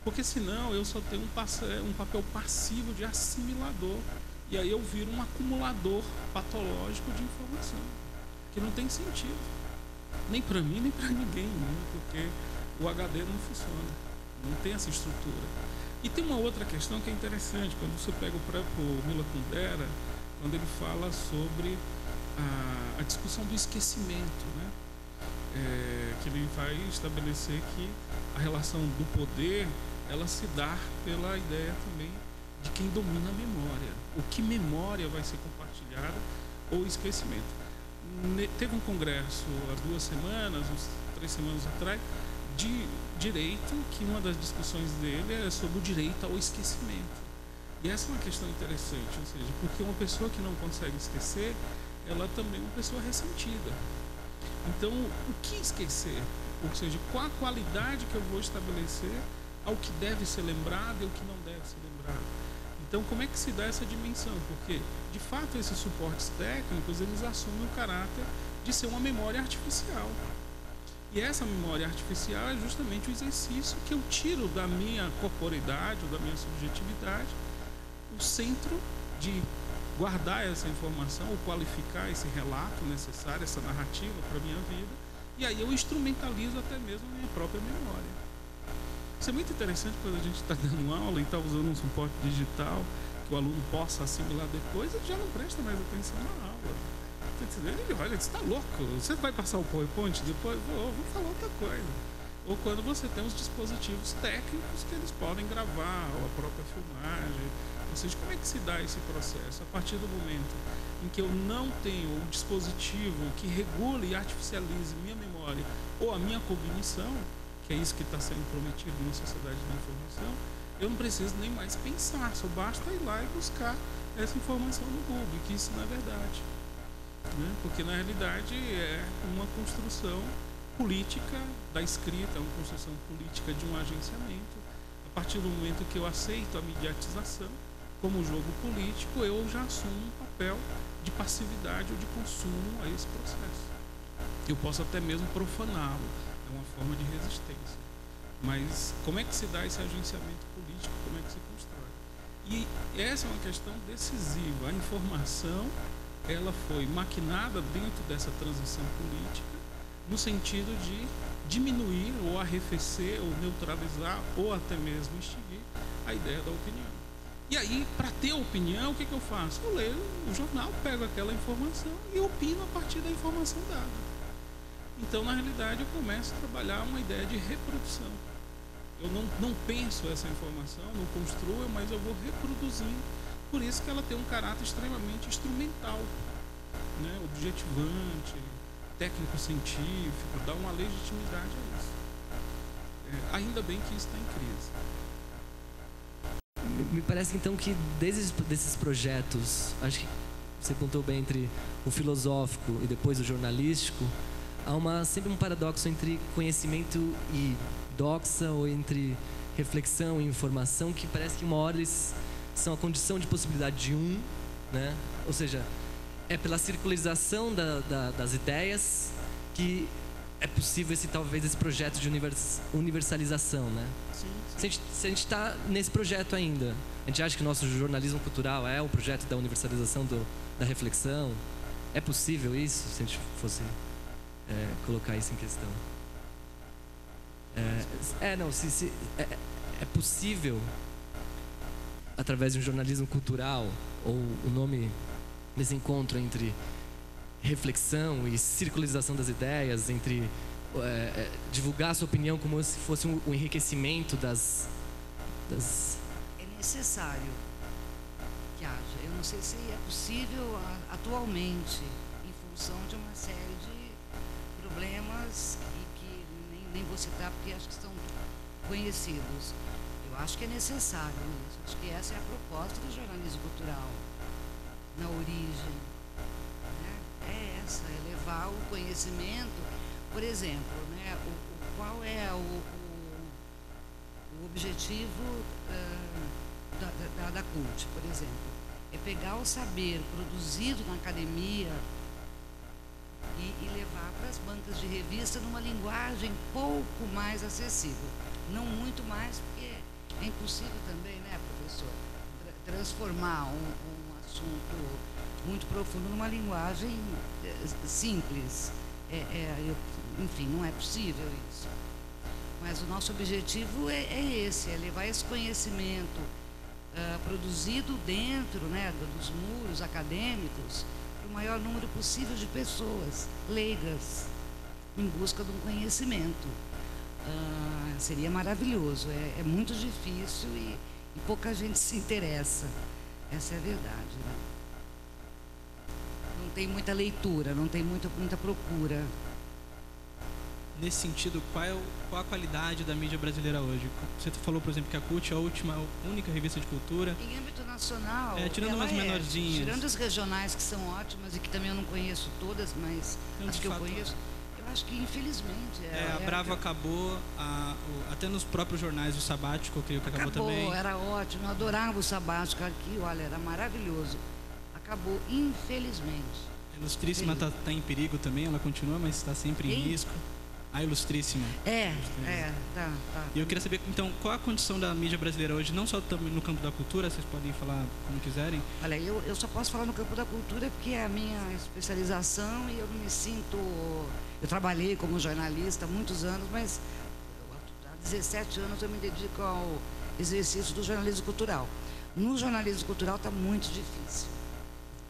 Porque, senão, eu só tenho um papel passivo de assimilador. E aí eu viro um acumulador patológico de informação, que não tem sentido. Nem para mim, nem para ninguém, né? Porque o HD não funciona. Não tem essa estrutura. E tem uma outra questão que é interessante. Quando você pega o próprio Milan Kundera, quando ele fala sobre a discussão do esquecimento, né? Que ele vai estabelecer que a relação do poder ela se dá pela ideia também de quem domina a memória. O que memória vai ser compartilhada ou esquecimento. Teve um congresso há 2 semanas, uns 3 semanas atrás, de direito, que uma das discussões dele é sobre o direito ao esquecimento. E essa é uma questão interessante, ou seja, porque uma pessoa que não consegue esquecer, ela também é uma pessoa ressentida. Então, o que esquecer? Ou seja, qual a qualidade que eu vou estabelecer ao que deve ser lembrado e ao que não deve ser lembrado? Então, como é que se dá essa dimensão? Porque, de fato, esses suportes técnicos, eles assumem o caráter de ser uma memória artificial. E essa memória artificial é justamente o exercício que eu tiro da minha corporeidade ou da minha subjetividade, o centro de guardar essa informação ou qualificar esse relato necessário, essa narrativa para a minha vida, e aí eu instrumentalizo até mesmo a minha própria memória. Isso é muito interessante quando a gente está dando aula e está usando um suporte digital que o aluno possa assimilar depois, ele já não presta mais atenção na aula. Ele olha, você está louco, você vai passar o PowerPoint depois? Vou falar outra coisa. Ou quando você tem os dispositivos técnicos que eles podem gravar, ou a própria filmagem. Ou seja, como é que se dá esse processo? A partir do momento em que eu não tenho um dispositivo que regule e artificialize minha memória ou a minha cognição, que é isso que está sendo prometido na sociedade da informação, eu não preciso nem mais pensar, só basta ir lá e buscar essa informação no Google, que isso não é verdade. Né? Porque na realidade é uma construção política da escrita, é uma construção política de um agenciamento. A partir do momento que eu aceito a mediatização como jogo político, eu já assumo um papel de passividade ou de consumo a esse processo. Eu posso até mesmo profaná-lo, é uma forma de resistência. Mas como é que se dá esse agenciamento político, como é que se constrói? E essa é uma questão decisiva. A informação ela foi maquinada dentro dessa transição política no sentido de diminuir ou arrefecer ou neutralizar ou até mesmo extinguir a ideia da opinião. E aí, para ter opinião, o que eu faço? Eu leio o jornal, pego aquela informação e opino a partir da informação dada. Então, na realidade, eu começo a trabalhar uma ideia de reprodução. Eu não penso essa informação, não construo, mas eu vou reproduzindo. Por isso que ela tem um caráter extremamente instrumental, né? Objetivante, técnico-científico, dá uma legitimidade a isso. Ainda bem que isso está em crise. Me parece então que desses projetos, acho que você contou bem entre o filosófico e depois o jornalístico, há sempre um paradoxo entre conhecimento e doxa, ou entre reflexão e informação, que parece que uma hora eles são a condição de possibilidade de um, né? Ou seja, é pela circularização das ideias que é possível talvez esse projeto de universalização, né? Sim. Se a gente está nesse projeto ainda, a gente acha que o nosso jornalismo cultural é o projeto da universalização da reflexão, é possível isso, se a gente fosse colocar isso em questão? É possível, através de um jornalismo cultural, ou o nome desse encontro entre reflexão e circularização das ideias, entre divulgar a sua opinião como se fosse um enriquecimento das... É necessário que haja. Eu não sei se é possível atualmente, em função de uma série de problemas que nem vou citar porque acho que são conhecidos. Eu acho que é necessário isso. Acho que essa é a proposta do jornalismo cultural, na origem. É essa, é levar o conhecimento. Por exemplo, né, qual é o objetivo da CULT, por exemplo? É pegar o saber produzido na academia e levar para as bancas de revista numa linguagem pouco mais acessível. Não muito mais, porque é impossível também, né, professor, transformar um assunto muito profundo numa linguagem simples. Enfim, não é possível isso. Mas o nosso objetivo é esse, é levar esse conhecimento produzido dentro, né, dos muros acadêmicos para o maior número possível de pessoas leigas em busca de um conhecimento. Seria maravilhoso. É muito difícil e pouca gente se interessa. Essa é a verdade, né? Não tem muita leitura, não tem muita procura. Nesse sentido, qual a qualidade da mídia brasileira hoje? Você falou, por exemplo, que a CUT é a única revista de cultura. Em âmbito nacional, tirando umas menorzinhas. Tirando as regionais, que são ótimas e que também eu não conheço todas, mas acho que eu conheço. Eu acho que, infelizmente... a Bravo acabou, até nos próprios jornais, o Sabático, eu creio que acabou também. Era ótimo, eu adorava o Sabático aqui, olha, era maravilhoso. Acabou, infelizmente. A Ilustríssima está em perigo também, ela continua, mas está sempre em risco. A Ilustríssima. Tá. E eu queria saber, então, qual a condição da mídia brasileira hoje, não só no campo da cultura, vocês podem falar como quiserem. Olha, eu só posso falar no campo da cultura porque é a minha especialização e eu não me sinto... Eu trabalhei como jornalista há muitos anos, mas há 17 anos eu me dedico ao exercício do jornalismo cultural. No jornalismo cultural está muito difícil.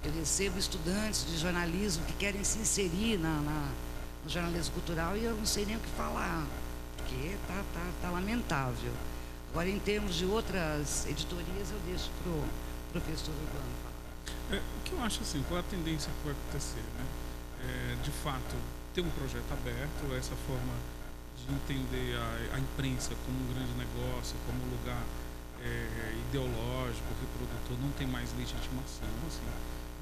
Eu recebo estudantes de jornalismo que querem se inserir no jornalismo cultural e eu não sei nem o que falar, porque tá lamentável. Agora, em termos de outras editorias, eu deixo para o professor Urbano falar. O que eu acho assim, qual a tendência que vai acontecer, né? De fato, ter um projeto aberto, essa forma de entender a imprensa como um grande negócio, como um lugar ideológico, reprodutor, não tem mais legitimação, assim,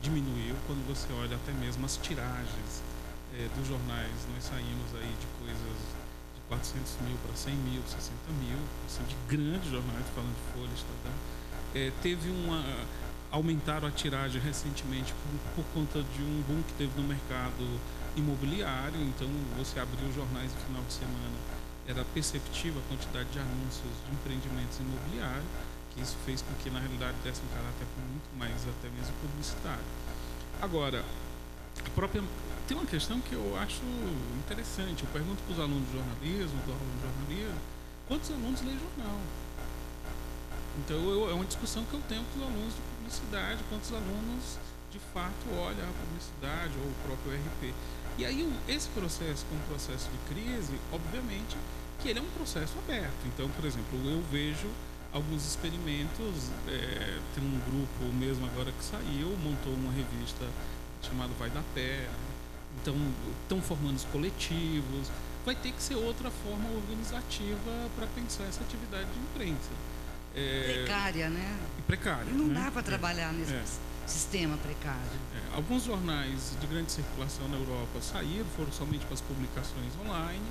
diminuiu. Quando você olha até mesmo as tiragens dos jornais, nós saímos aí de coisas de 400 mil para 100 mil, 60 mil, assim, de grandes jornais, falando de Folha, Estadão. Aumentaram a tiragem recentemente por conta de um boom que teve no mercado imobiliário. Então, você abriu os jornais no final de semana, era perceptível a quantidade de anúncios de empreendimentos imobiliários, que isso fez com que, na realidade, desse um caráter muito mais até mesmo publicitário. Agora, tem uma questão que eu acho interessante. Eu pergunto para os alunos de jornalismo, quantos alunos leem jornal? Então, é uma discussão que eu tenho com os alunos de publicidade, quantos alunos, de fato, olham a publicidade ou o próprio RP. E aí, esse processo, como processo de crise, obviamente, que ele é um processo aberto. Então, por exemplo, eu vejo alguns experimentos, tem um grupo mesmo agora que saiu, montou uma revista chamada Vai da Pé, Então, estão formando os coletivos. Vai ter que ser outra forma organizativa para pensar essa atividade de imprensa. Precária, né? E precária. E não né? dá para trabalhar nesse sistema precário. Alguns jornais de grande circulação na Europa saíram, foram somente para as publicações online,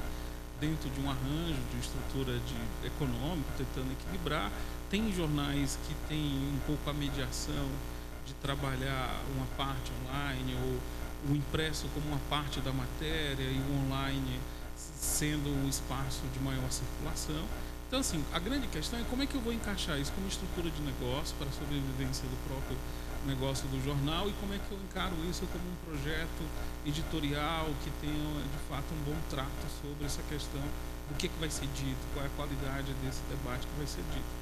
dentro de um arranjo, de uma estrutura econômica, tentando equilibrar. Tem jornais que têm um pouco a mediação de trabalhar uma parte online, ou o impresso como uma parte da matéria e o online sendo um espaço de maior circulação. Então, assim, a grande questão é como é que eu vou encaixar isso como estrutura de negócio para a sobrevivência do próprio negócio do jornal, e como é que eu encaro isso como um projeto editorial que tenha, de fato, um bom trato sobre essa questão do que vai ser dito, qual é a qualidade desse debate que vai ser dito.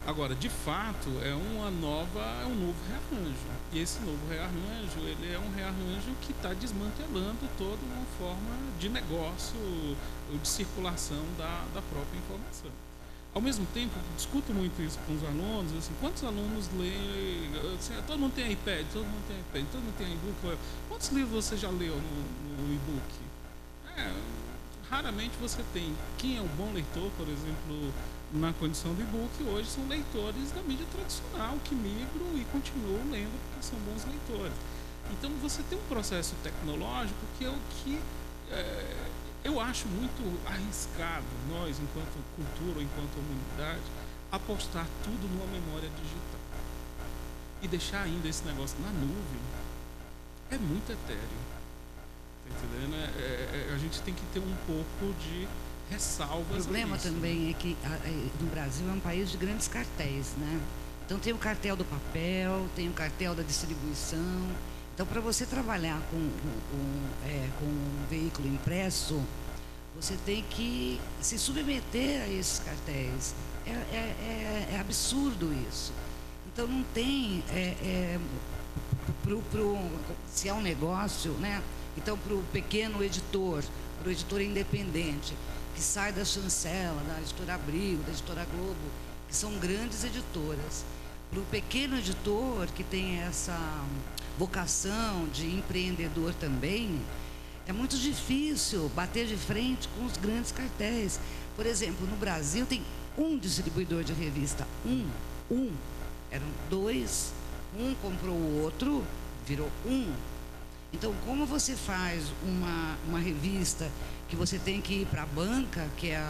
Agora, de fato, é um novo rearranjo. E esse novo rearranjo, ele é um rearranjo que está desmantelando toda uma forma de negócio ou de circulação da própria informação. Ao mesmo tempo, discuto muito isso com os alunos, assim, quantos alunos leem, assim, todo mundo tem iPad, todo mundo tem e-book, quantos livros você já leu no e-book? Raramente você tem. Quem é um bom leitor, por exemplo, na condição do e-book, hoje são leitores da mídia tradicional, que migram e continuam lendo porque são bons leitores. Então você tem um processo tecnológico que é o que eu acho muito arriscado, nós, enquanto cultura, enquanto humanidade, apostar tudo numa memória digital. E deixar ainda esse negócio na nuvem é muito etéreo. Tá entendendo? A gente tem que ter um pouco de ressalvas. O problema também é que no Brasil é um país de grandes cartéis, né? Então tem o cartel do papel, tem o cartel da distribuição. Então, para você trabalhar com um veículo impresso, você tem que se submeter a esses cartéis. É absurdo isso. Então, não tem... se é um negócio, né? Então, para o pequeno editor, para o editor independente, que sai da Chancela, da Editora Abril, da Editora Globo, que são grandes editoras. Para o pequeno editor, que tem essa vocação de empreendedor também, é muito difícil bater de frente com os grandes cartéis. Por exemplo, no Brasil tem um distribuidor de revista, eram dois, um comprou o outro, virou um. Então, como você faz uma revista que você tem que ir para a banca, que é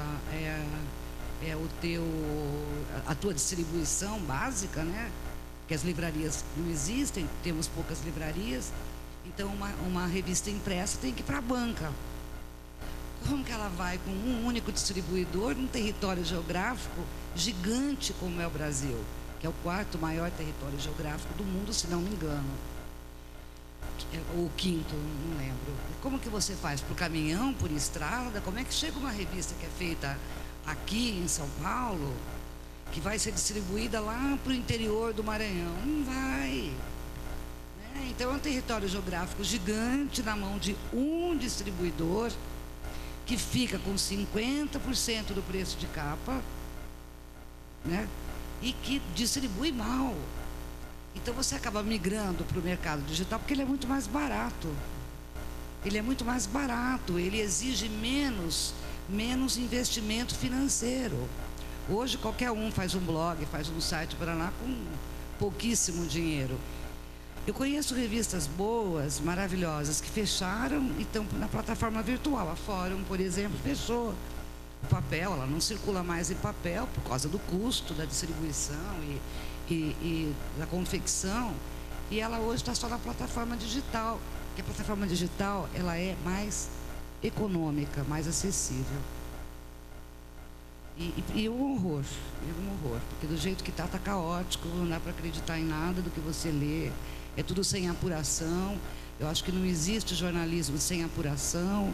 a tua distribuição básica, né? Que as livrarias não existem, temos poucas livrarias, então uma revista impressa tem que ir para a banca. Como que ela vai com um único distribuidor num território geográfico gigante como é o Brasil, que é o 4º maior território geográfico do mundo, se não me engano, ou 5º, não lembro. Como que você faz? Por caminhão, por estrada? Como é que chega uma revista que é feita aqui em São Paulo, que vai ser distribuída lá para o interior do Maranhão? Não vai. Né? Então é um território geográfico gigante na mão de um distribuidor que fica com 50% do preço de capa, né? E que distribui mal. Então você acaba migrando para o mercado digital porque ele é muito mais barato. Ele é muito mais barato, ele exige menos investimento financeiro. Hoje qualquer um faz um blog, faz um site para lá com pouquíssimo dinheiro. Eu conheço revistas boas, maravilhosas, que fecharam e estão na plataforma virtual. A Fórum, por exemplo, fechou. O papel, ela não circula mais em papel por causa do custo da distribuição e da confecção. E ela hoje está só na plataforma digital. Porque a plataforma digital, ela é mais econômica, mais acessível. E um horror, porque do jeito que está caótico, não dá para acreditar em nada do que você lê, é tudo sem apuração. Eu acho que não existe jornalismo sem apuração,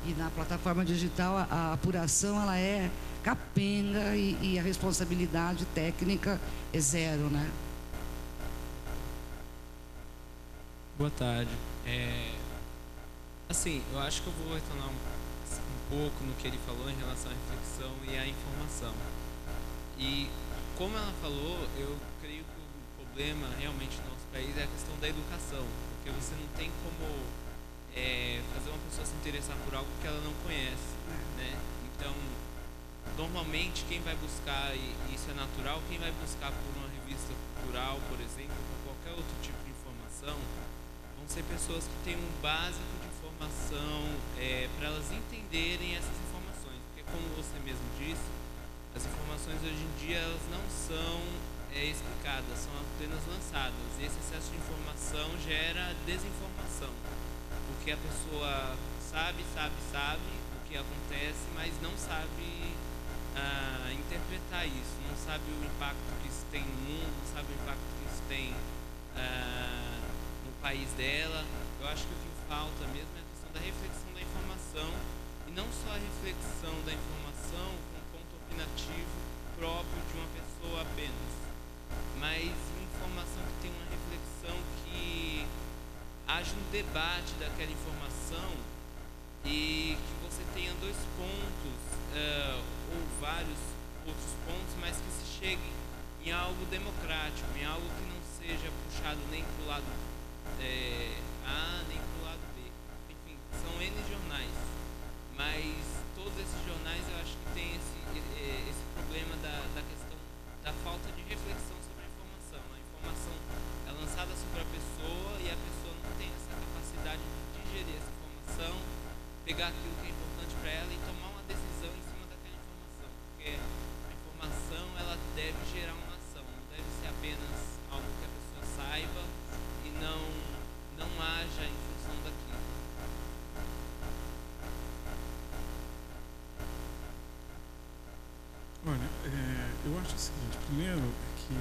e na plataforma digital a apuração ela é capenga e a responsabilidade técnica é zero, né? Boa tarde. Assim, eu acho que eu vou retornar um pouco no que ele falou em relação à reflexão e à informação. E como ela falou, eu creio que o problema realmente no nosso país é a questão da educação, porque você não tem como interessar por algo que ela não conhece, né? Então, normalmente quem vai buscar, e isso é natural, quem vai buscar por uma revista cultural, por exemplo, ou qualquer outro tipo de informação, vão ser pessoas que têm um básico de informação para elas entenderem essas informações, porque como você mesmo disse, as informações hoje em dia elas não são explicadas, são apenas lançadas, e esse excesso de informação gera desinformação, porque a pessoa sabe o que acontece, mas não sabe interpretar isso, não sabe o impacto que isso tem no mundo, não sabe o impacto que isso tem no país dela. Eu acho que o que falta mesmo é a questão da reflexão da informação, e não só a reflexão da informação com um ponto opinativo próprio de uma pessoa apenas, mas uma informação que tem uma reflexão, que haja um debate daquela informação e que você tenha dois pontos ou vários outros pontos, mas que se chegue em algo democrático, em algo que não seja puxado nem para o lado A nem para o lado B. Enfim, são N jornais, mas todos esses jornais eu acho que tem esse problema da questão da falta de reflexão sobre a informação. A informação é lançada sobre a pessoa e a pessoa não tem essa capacidade de digerir essa informação, pegar aquilo que é importante para ela e tomar uma decisão em cima daquela informação, porque a informação ela deve gerar uma ação, não deve ser apenas algo que a pessoa saiba e não haja em função daquilo. Olha, eu acho o seguinte: primeiro que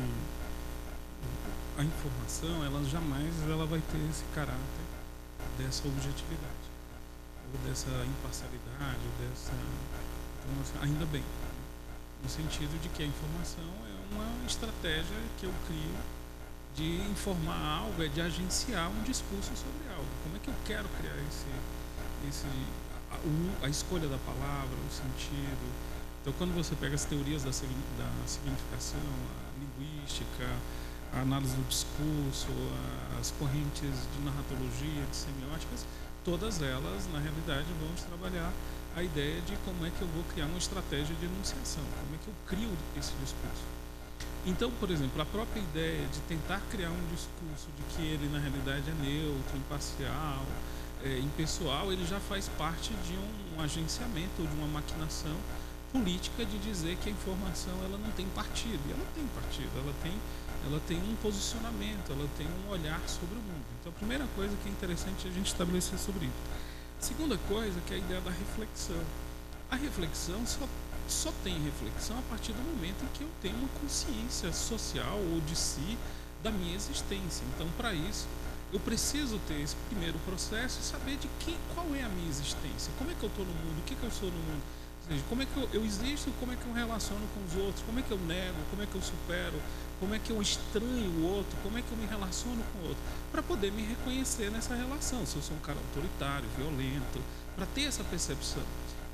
a informação ela jamais vai ter esse caráter dessa objetividade, ou dessa imparcialidade, ou dessa, então, assim, ainda bem, no sentido de que a informação é uma estratégia que eu crio de informar algo, de agenciar um discurso sobre algo. Como é que eu quero criar a escolha da palavra, o sentido. Então, quando você pega as teorias da significação, a linguística, a análise do discurso, as correntes de narratologia, de semióticas, todas elas, na realidade, vão trabalhar a ideia de como é que eu vou criar uma estratégia de enunciação, como é que eu crio esse discurso. Então, por exemplo, a própria ideia de tentar criar um discurso de que ele, na realidade, é neutro, imparcial, impessoal, ele já faz parte de um agenciamento ou de uma maquinação política de dizer que a informação ela não tem partido. E ela tem partido, ela tem um posicionamento, ela tem um olhar sobre o mundo. Então, a primeira coisa que é interessante a gente estabelecer sobre isso. A segunda coisa que é a ideia da reflexão. A reflexão só tem reflexão a partir do momento em que eu tenho uma consciência social ou de si da minha existência. Então, para isso, eu preciso ter esse primeiro processo e saber qual é a minha existência, como é que eu estou no mundo, o que eu sou no mundo. Ou seja, como é que eu existo, como é que eu relaciono com os outros, como é que eu nego, como é que eu supero, como é que eu estranho o outro, como é que eu me relaciono com o outro, para poder me reconhecer nessa relação, se eu sou um cara autoritário, violento, para ter essa percepção.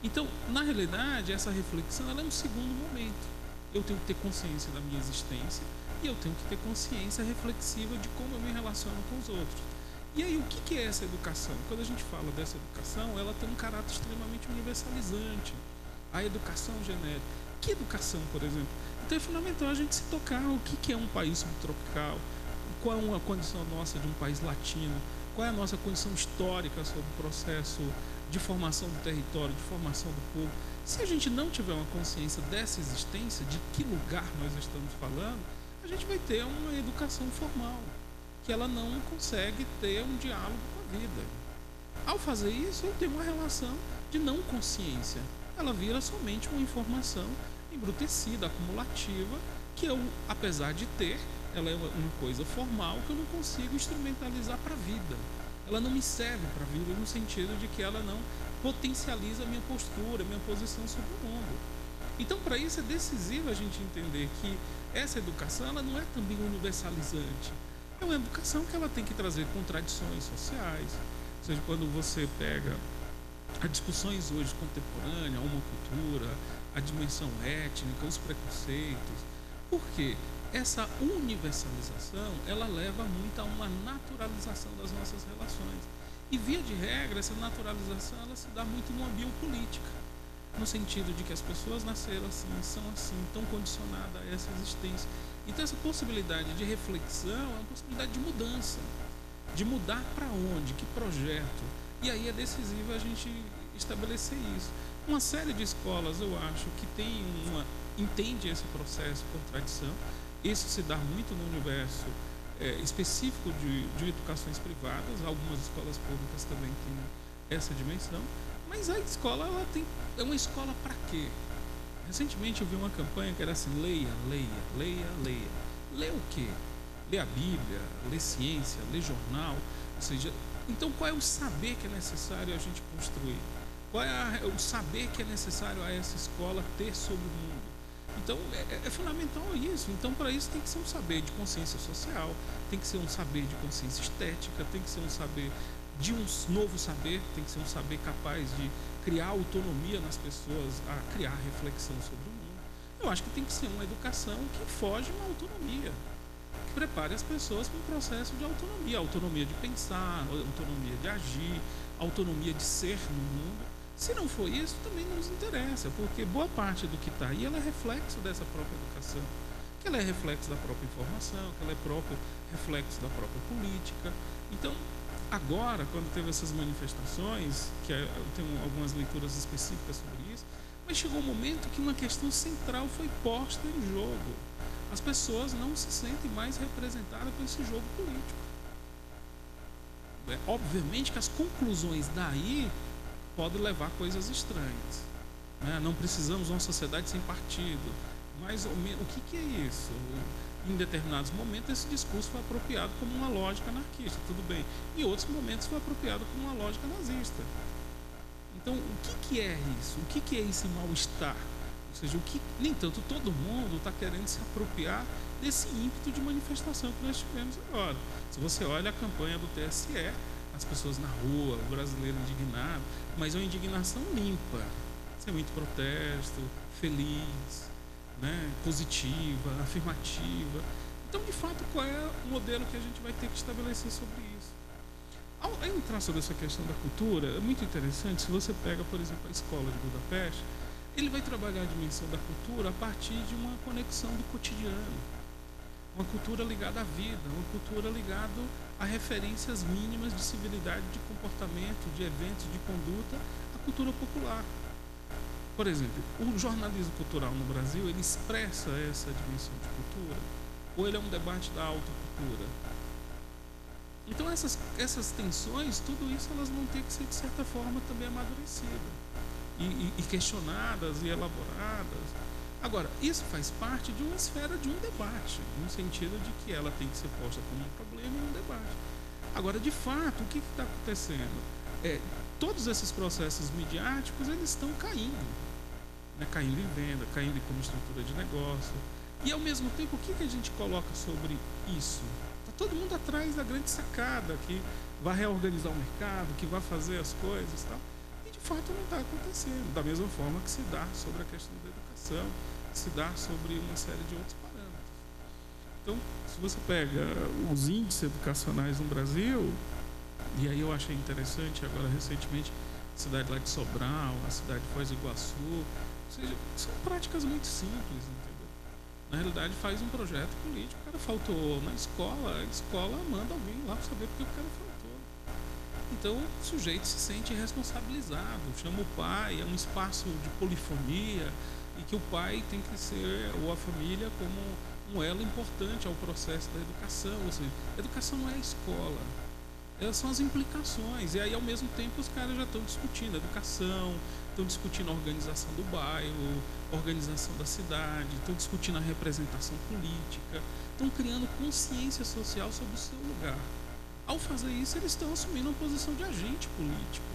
Então, na realidade, essa reflexão ela é um segundo momento. Eu tenho que ter consciência da minha existência e eu tenho que ter consciência reflexiva de como eu me relaciono com os outros. E aí, o que é essa educação? Quando a gente fala dessa educação, ela tem um caráter extremamente universalizante. A educação genérica. Que educação, por exemplo? Então é fundamental a gente se tocar o que é um país subtropical, qual é a condição nossa de um país latino, qual é a nossa condição histórica sobre o processo de formação do território, de formação do povo. Se a gente não tiver uma consciência dessa existência, de que lugar nós estamos falando, a gente vai ter uma educação formal, que ela não consegue ter um diálogo com a vida. Ao fazer isso, eu tenho uma relação de não consciência. Ela vira somente uma informação embrutecida, acumulativa, que eu, apesar de ter, ela é uma coisa formal que eu não consigo instrumentalizar para a vida. Ela não me serve para a vida no sentido de que ela não potencializa a minha postura, a minha posição sobre o mundo. Então, para isso é decisivo a gente entender que essa educação ela não é também universalizante. É uma educação que ela tem que trazer contradições sociais. Ou seja, quando você pega as discussões hoje contemporâneas, a homocultura, a dimensão étnica, os preconceitos. Por quê? Essa universalização, ela leva muito a uma naturalização das nossas relações. E via de regra, essa naturalização ela se dá muito no ambiente político, no sentido de que as pessoas nasceram assim, são assim, estão condicionadas a essa existência. Então essa possibilidade de reflexão é uma possibilidade de mudança, de mudar para onde, que projeto. E aí é decisivo a gente estabelecer isso. Uma série de escolas, eu acho, que entende esse processo por tradição. Isso se dá muito no universo específico de educações privadas. Algumas escolas públicas também têm essa dimensão. Mas a escola, é uma escola para quê? Recentemente eu vi uma campanha que era assim: leia, leia, leia, leia. Lê o quê? Lê a Bíblia, lê ciência, lê jornal. Ou seja, então qual é o saber que é necessário a gente construir? Qual é o saber que é necessário a essa escola ter sobre o mundo? Então é fundamental isso. Então para isso tem que ser um saber de consciência social, tem que ser um saber de consciência estética, tem que ser um saber de um novo saber, tem que ser um saber capaz de criar autonomia nas pessoas, a criar reflexão sobre o mundo. Eu acho que tem que ser uma educação que foge uma autonomia, que prepare as pessoas para um processo de autonomia de pensar, autonomia de agir, autonomia de ser no mundo. Se não for isso, também não nos interessa, porque boa parte do que está aí ela é reflexo dessa própria educação, que ela é reflexo da própria informação, que ela é próprio reflexo da própria política. Então, agora, quando teve essas manifestações, que eu tenho algumas leituras específicas sobre isso, mas chegou um momento que uma questão central foi posta em jogo. As pessoas não se sentem mais representadas por esse jogo político. Obviamente que as conclusões daí podem levar a coisas estranhas. Não precisamos de uma sociedade sem partido. Mais ou menos, o que é isso? Em determinados momentos esse discurso foi apropriado como uma lógica anarquista, tudo bem. Em outros momentos foi apropriado como uma lógica nazista. Então, o que é isso? O que é esse mal-estar? Ou seja, nem tanto todo mundo está querendo se apropriar desse ímpeto de manifestação que nós tivemos agora. Se você olha a campanha do TSE, as pessoas na rua, o brasileiro indignado, mas é uma indignação limpa, sem muito protesto, feliz, positiva, afirmativa. Então, de fato, qual é o modelo que a gente vai ter que estabelecer sobre isso? Ao entrar sobre essa questão da cultura, é muito interessante. Se você pega, por exemplo, a escola de Budapeste, ele vai trabalhar a dimensão da cultura a partir de uma conexão do cotidiano, uma cultura ligada à vida, uma cultura ligada a referências mínimas de civilidade, de comportamento, de eventos, de conduta, a cultura popular. Por exemplo, o jornalismo cultural no Brasil, ele expressa essa dimensão de cultura, ou ele é um debate da alta cultura? Então essas tensões, tudo isso, elas vão ter que ser de certa forma também amadurecidas e questionadas e elaboradas. Agora, isso faz parte de uma esfera de um debate, no sentido de que ela tem que ser posta como um problema e um debate. Agora, de fato, o que está acontecendo? Todos esses processos midiáticos, eles estão caindo, caindo em venda, caindo como estrutura de negócio. E, ao mesmo tempo, o que a gente coloca sobre isso? Está todo mundo atrás da grande sacada, que vai reorganizar o mercado, que vai fazer as coisas e tal. E, de fato, não está acontecendo. Da mesma forma que se dá sobre a questão da educação, se dá sobre uma série de outros parâmetros. Então, se você pega os índices educacionais no Brasil, e aí eu achei interessante, agora recentemente, a cidade lá de Sobral, a cidade de Foz do Iguaçu, ou seja, são práticas muito simples, entendeu? Na realidade, faz um projeto político, o cara faltou na escola, a escola manda alguém lá para saber porque o cara faltou. Então, o sujeito se sente responsabilizado, chama o pai, é um espaço de polifonia, e que o pai tem que ser, ou a família, como um elo importante ao processo da educação. Ou seja, a educação não é a escola, elas são as implicações. E aí, ao mesmo tempo, os caras já estão discutindo a educação, estão discutindo a organização do bairro, a organização da cidade, estão discutindo a representação política, estão criando consciência social sobre o seu lugar. Ao fazer isso, eles estão assumindo uma posição de agente político,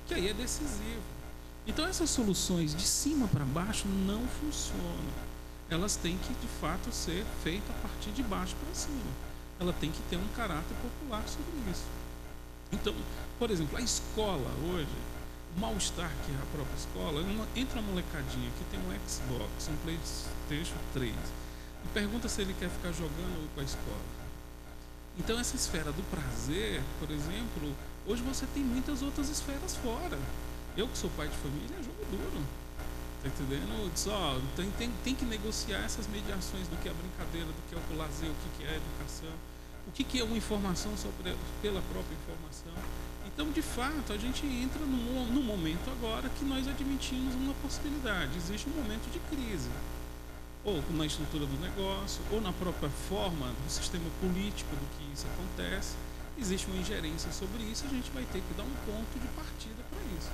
que aí é decisivo. Então, essas soluções de cima para baixo não funcionam. Elas têm que, de fato, ser feitas a partir de baixo para cima. Ela tem que ter um caráter popular sobre isso. Então, por exemplo, a escola hoje, o mal-estar que é a própria escola, entra uma molecadinha que tem um Xbox, um PlayStation 3, e pergunta se ele quer ficar jogando com a escola. Então, essa esfera do prazer, por exemplo, Hoje você tem muitas outras esferas fora. Eu que sou pai de família, é jogo duro. Tá entendendo? Diz, ó, tem que negociar essas mediações do que é brincadeira, do que é o lazer, o que é educação, o que é uma informação só pela própria informação. Então, de fato, a gente entra no momento agora que nós admitimos uma possibilidade. Existe um momento de crise, ou na estrutura do negócio, ou na própria forma do sistema político do que isso acontece. Existe uma ingerência sobre isso, a gente vai ter que dar um ponto de partida para isso.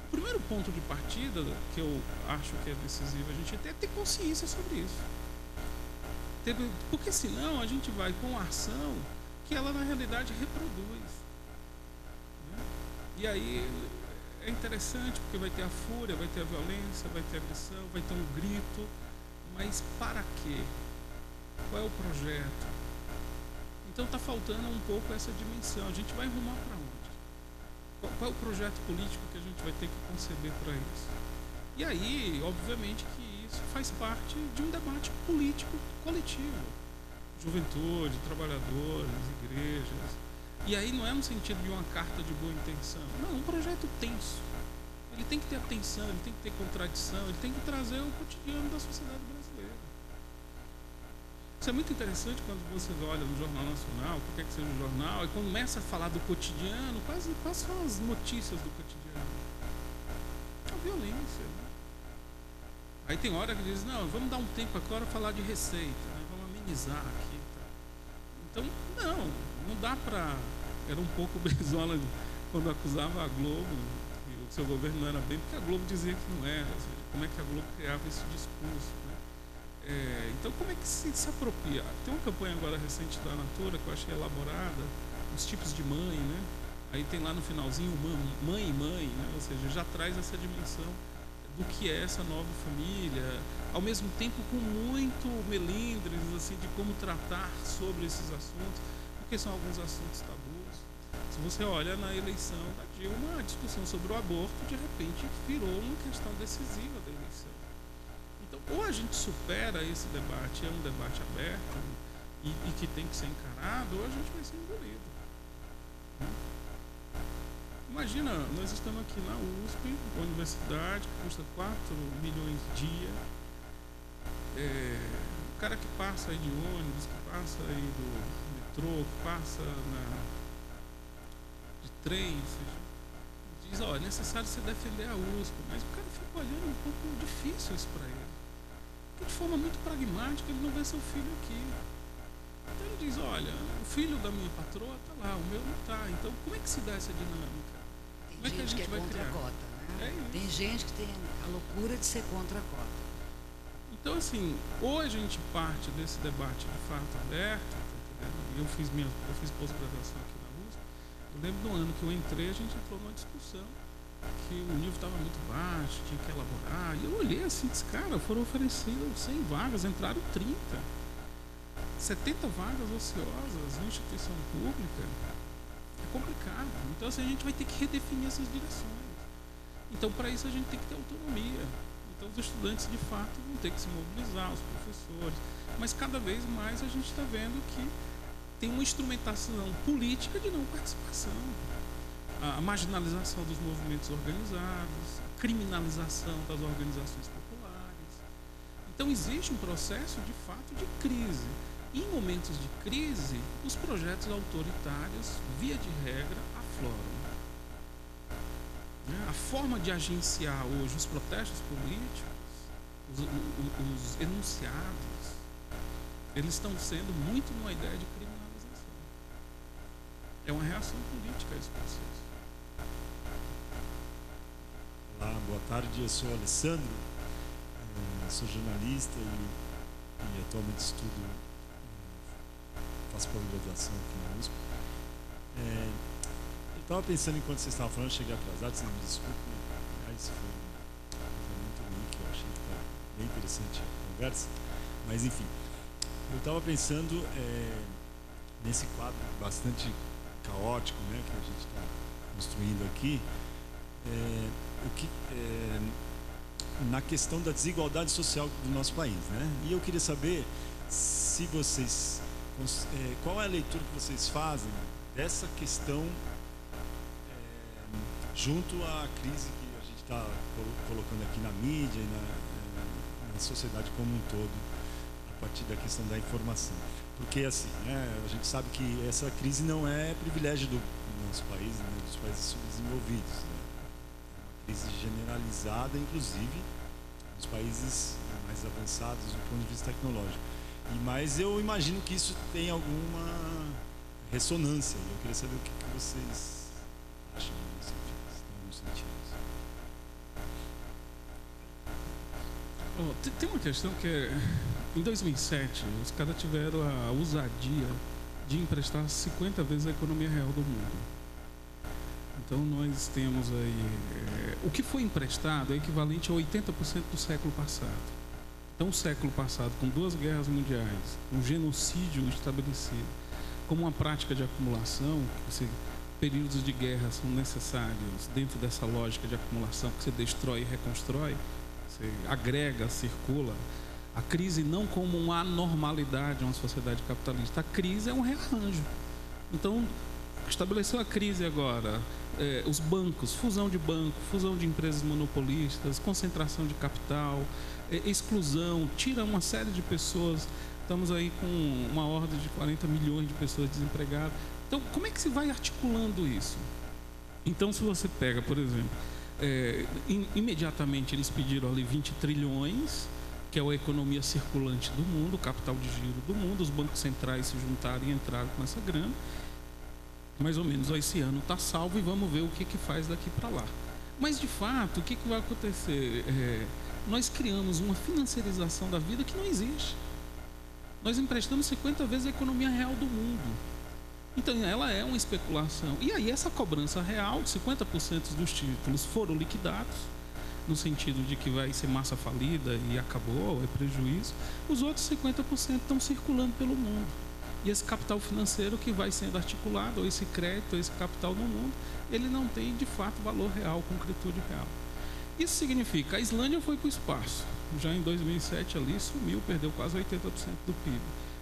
O primeiro ponto de partida, que eu acho que é decisivo, a gente até ter consciência sobre isso. Porque senão a gente vai com a ação que ela na realidade reproduz. Né? E aí é interessante porque vai ter a fúria, vai ter a violência, vai ter a agressão, vai ter um grito. Mas para quê? Qual é o projeto? Então está faltando um pouco essa dimensão. A gente vai arrumar para onde? Qual é o projeto político que a gente vai ter que conceber para isso? E aí, obviamente que isso faz parte de um debate político coletivo. Juventude, trabalhadores, igrejas. E aí não é no sentido de uma carta de boa intenção. Não, um projeto tenso. Ele tem que ter atenção, ele tem que ter contradição, ele tem que trazer o cotidiano da sociedade brasileira. Isso é muito interessante quando você olha no Jornal Nacional, qualquer que seja o jornal, e quando começa a falar do cotidiano, quais são as notícias do cotidiano? A violência. Né? Aí tem hora que diz, não, vamos dar um tempo agora para falar de receita, né? Vamos amenizar aqui. Tá? Então, não dá para... Era um pouco Brizola quando acusava a Globo, que o seu governo não era bem, porque a Globo dizia que não era. Ou seja, como é que a Globo criava esse discurso? Né? Então, como é que se apropria? Tem uma campanha agora recente da Natura que eu achei elaborada, os tipos de mãe, né? Aí tem lá no finalzinho mãe e mãe, né? Ou seja, já traz essa dimensão do que é essa nova família, ao mesmo tempo com muito melindres, assim, de como tratar sobre esses assuntos, porque são alguns assuntos tabus. Se você olha na eleição da Dilma, a discussão sobre o aborto, de repente, virou uma questão decisiva da eleição. Então, ou a gente supera esse debate, é um debate aberto e que tem que ser encarado, ou a gente vai ser engolido. Imagina, nós estamos aqui na USP, uma universidade que custa 4 milhões dia. O cara que passa aí de ônibus, que passa aí do metrô, que passa de trem, diz, é necessário você defender a USP, mas o cara fica olhando um pouco difícil isso para ele. De forma muito pragmática, ele não vê seu filho aqui. Então ele diz, olha, o filho da minha patroa está lá, o meu não está. Então como é que se dá essa dinâmica? Tem gente que é contra a cota, né? Tem gente que tem a loucura de ser contra a cota. Então, assim, ou a gente parte desse debate de fato aberto, tá entendendo? Eu fiz pós-graduação aqui na USP. Eu lembro do ano que eu entrei, a gente entrou numa discussão que o nível estava muito baixo, tinha que elaborar. E eu olhei assim, disse, cara, foram oferecidas 100 vagas, entraram 30. 70 vagas ociosas em instituição pública. É complicado. Então, assim, a gente vai ter que redefinir essas direções. Então, para isso, a gente tem que ter autonomia. Então, os estudantes, de fato, vão ter que se mobilizar, os professores. Mas, cada vez mais, a gente está vendo que tem uma instrumentação política de não participação. A marginalização dos movimentos organizados, a criminalização das organizações populares. Então, existe um processo, de fato, de crise. E, em momentos de crise, os projetos autoritários, via de regra, afloram. A forma de agenciar hoje os protestos políticos, os enunciados, eles estão sendo muito numa ideia de criminalização. É uma reação política a esse processo. Olá, boa tarde, eu sou Alessandro, sou jornalista e atualmente estudo, faço pós-graduação aqui na USP. Eu estava pensando, enquanto vocês estavam falando, cheguei atrasado, vocês me desculpem, aliás, foi uma coisa muito ruim que eu achei que está bem interessante a conversa, mas enfim, eu estava pensando nesse quadro bastante caótico, né, que a gente está construindo aqui, na questão da desigualdade social do nosso país, né? E eu queria saber se vocês, qual é a leitura que vocês fazem dessa questão junto à crise que a gente está colocando aqui na mídia e na sociedade como um todo, a partir da questão da informação. Porque assim, a gente sabe que essa crise não é privilégio do nosso país, né, dos países subdesenvolvidos, né? É uma crise generalizada, inclusive, nos países mais avançados do ponto de vista tecnológico. Mas eu imagino que isso tem alguma ressonância. Eu queria saber o que vocês acham disso, se tem algum sentido. Tem uma questão que é, em 2007, os caras tiveram a ousadia de emprestar 50 vezes a economia real do mundo. Então nós temos aí, o que foi emprestado é equivalente a 80% do século passado. Então o século passado, com 2 guerras mundiais, um genocídio estabelecido, como uma prática de acumulação, períodos de guerra são necessários dentro dessa lógica de acumulação, que você destrói e reconstrói, você agrega, circula. A crise não como uma anormalidade em uma sociedade capitalista, a crise é um rearranjo. Então, estabeleceu a crise agora, os bancos, fusão de empresas monopolistas, concentração de capital, exclusão, tira uma série de pessoas. Estamos aí com uma ordem de 40 milhões de pessoas desempregadas. Então, como é que se vai articulando isso? Então, se você pega, por exemplo, imediatamente eles pediram ali 20 trilhões, que é a economia circulante do mundo, o capital de giro do mundo, os bancos centrais se juntaram e entraram com essa grana. Mais ou menos, esse ano está salvo e vamos ver o que faz daqui para lá. Mas, de fato, o que vai acontecer? Nós criamos uma financiarização da vida que não existe. Nós emprestamos 50 vezes a economia real do mundo. Então, ela é uma especulação. E aí, essa cobrança real, 50% dos títulos foram liquidados, no sentido de que vai ser massa falida e acabou, é prejuízo. Os outros 50% estão circulando pelo mundo. E esse capital financeiro que vai sendo articulado, ou esse crédito, ou esse capital no mundo, ele não tem, de fato, valor real, concretude real. Isso significa, a Islândia foi para o espaço. Já em 2007 ali sumiu, perdeu quase 80% do PIB.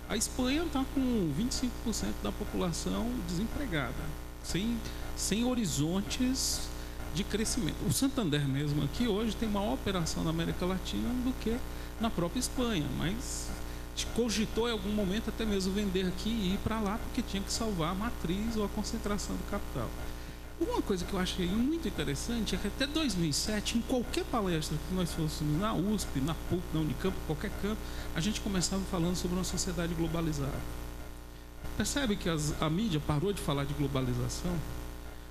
A Espanha está com 25% da população desempregada, sem horizontes de crescimento. O Santander mesmo aqui hoje tem maior operação na América Latina do que na própria Espanha, mas cogitou em algum momento até mesmo vender aqui e ir para lá porque tinha que salvar a matriz ou a concentração do capital. Uma coisa que eu achei muito interessante é que até 2007, em qualquer palestra que nós fôssemos na USP, na PUC, na Unicamp, qualquer campo, a gente começava falando sobre uma sociedade globalizada. Percebe que a mídia parou de falar de globalização?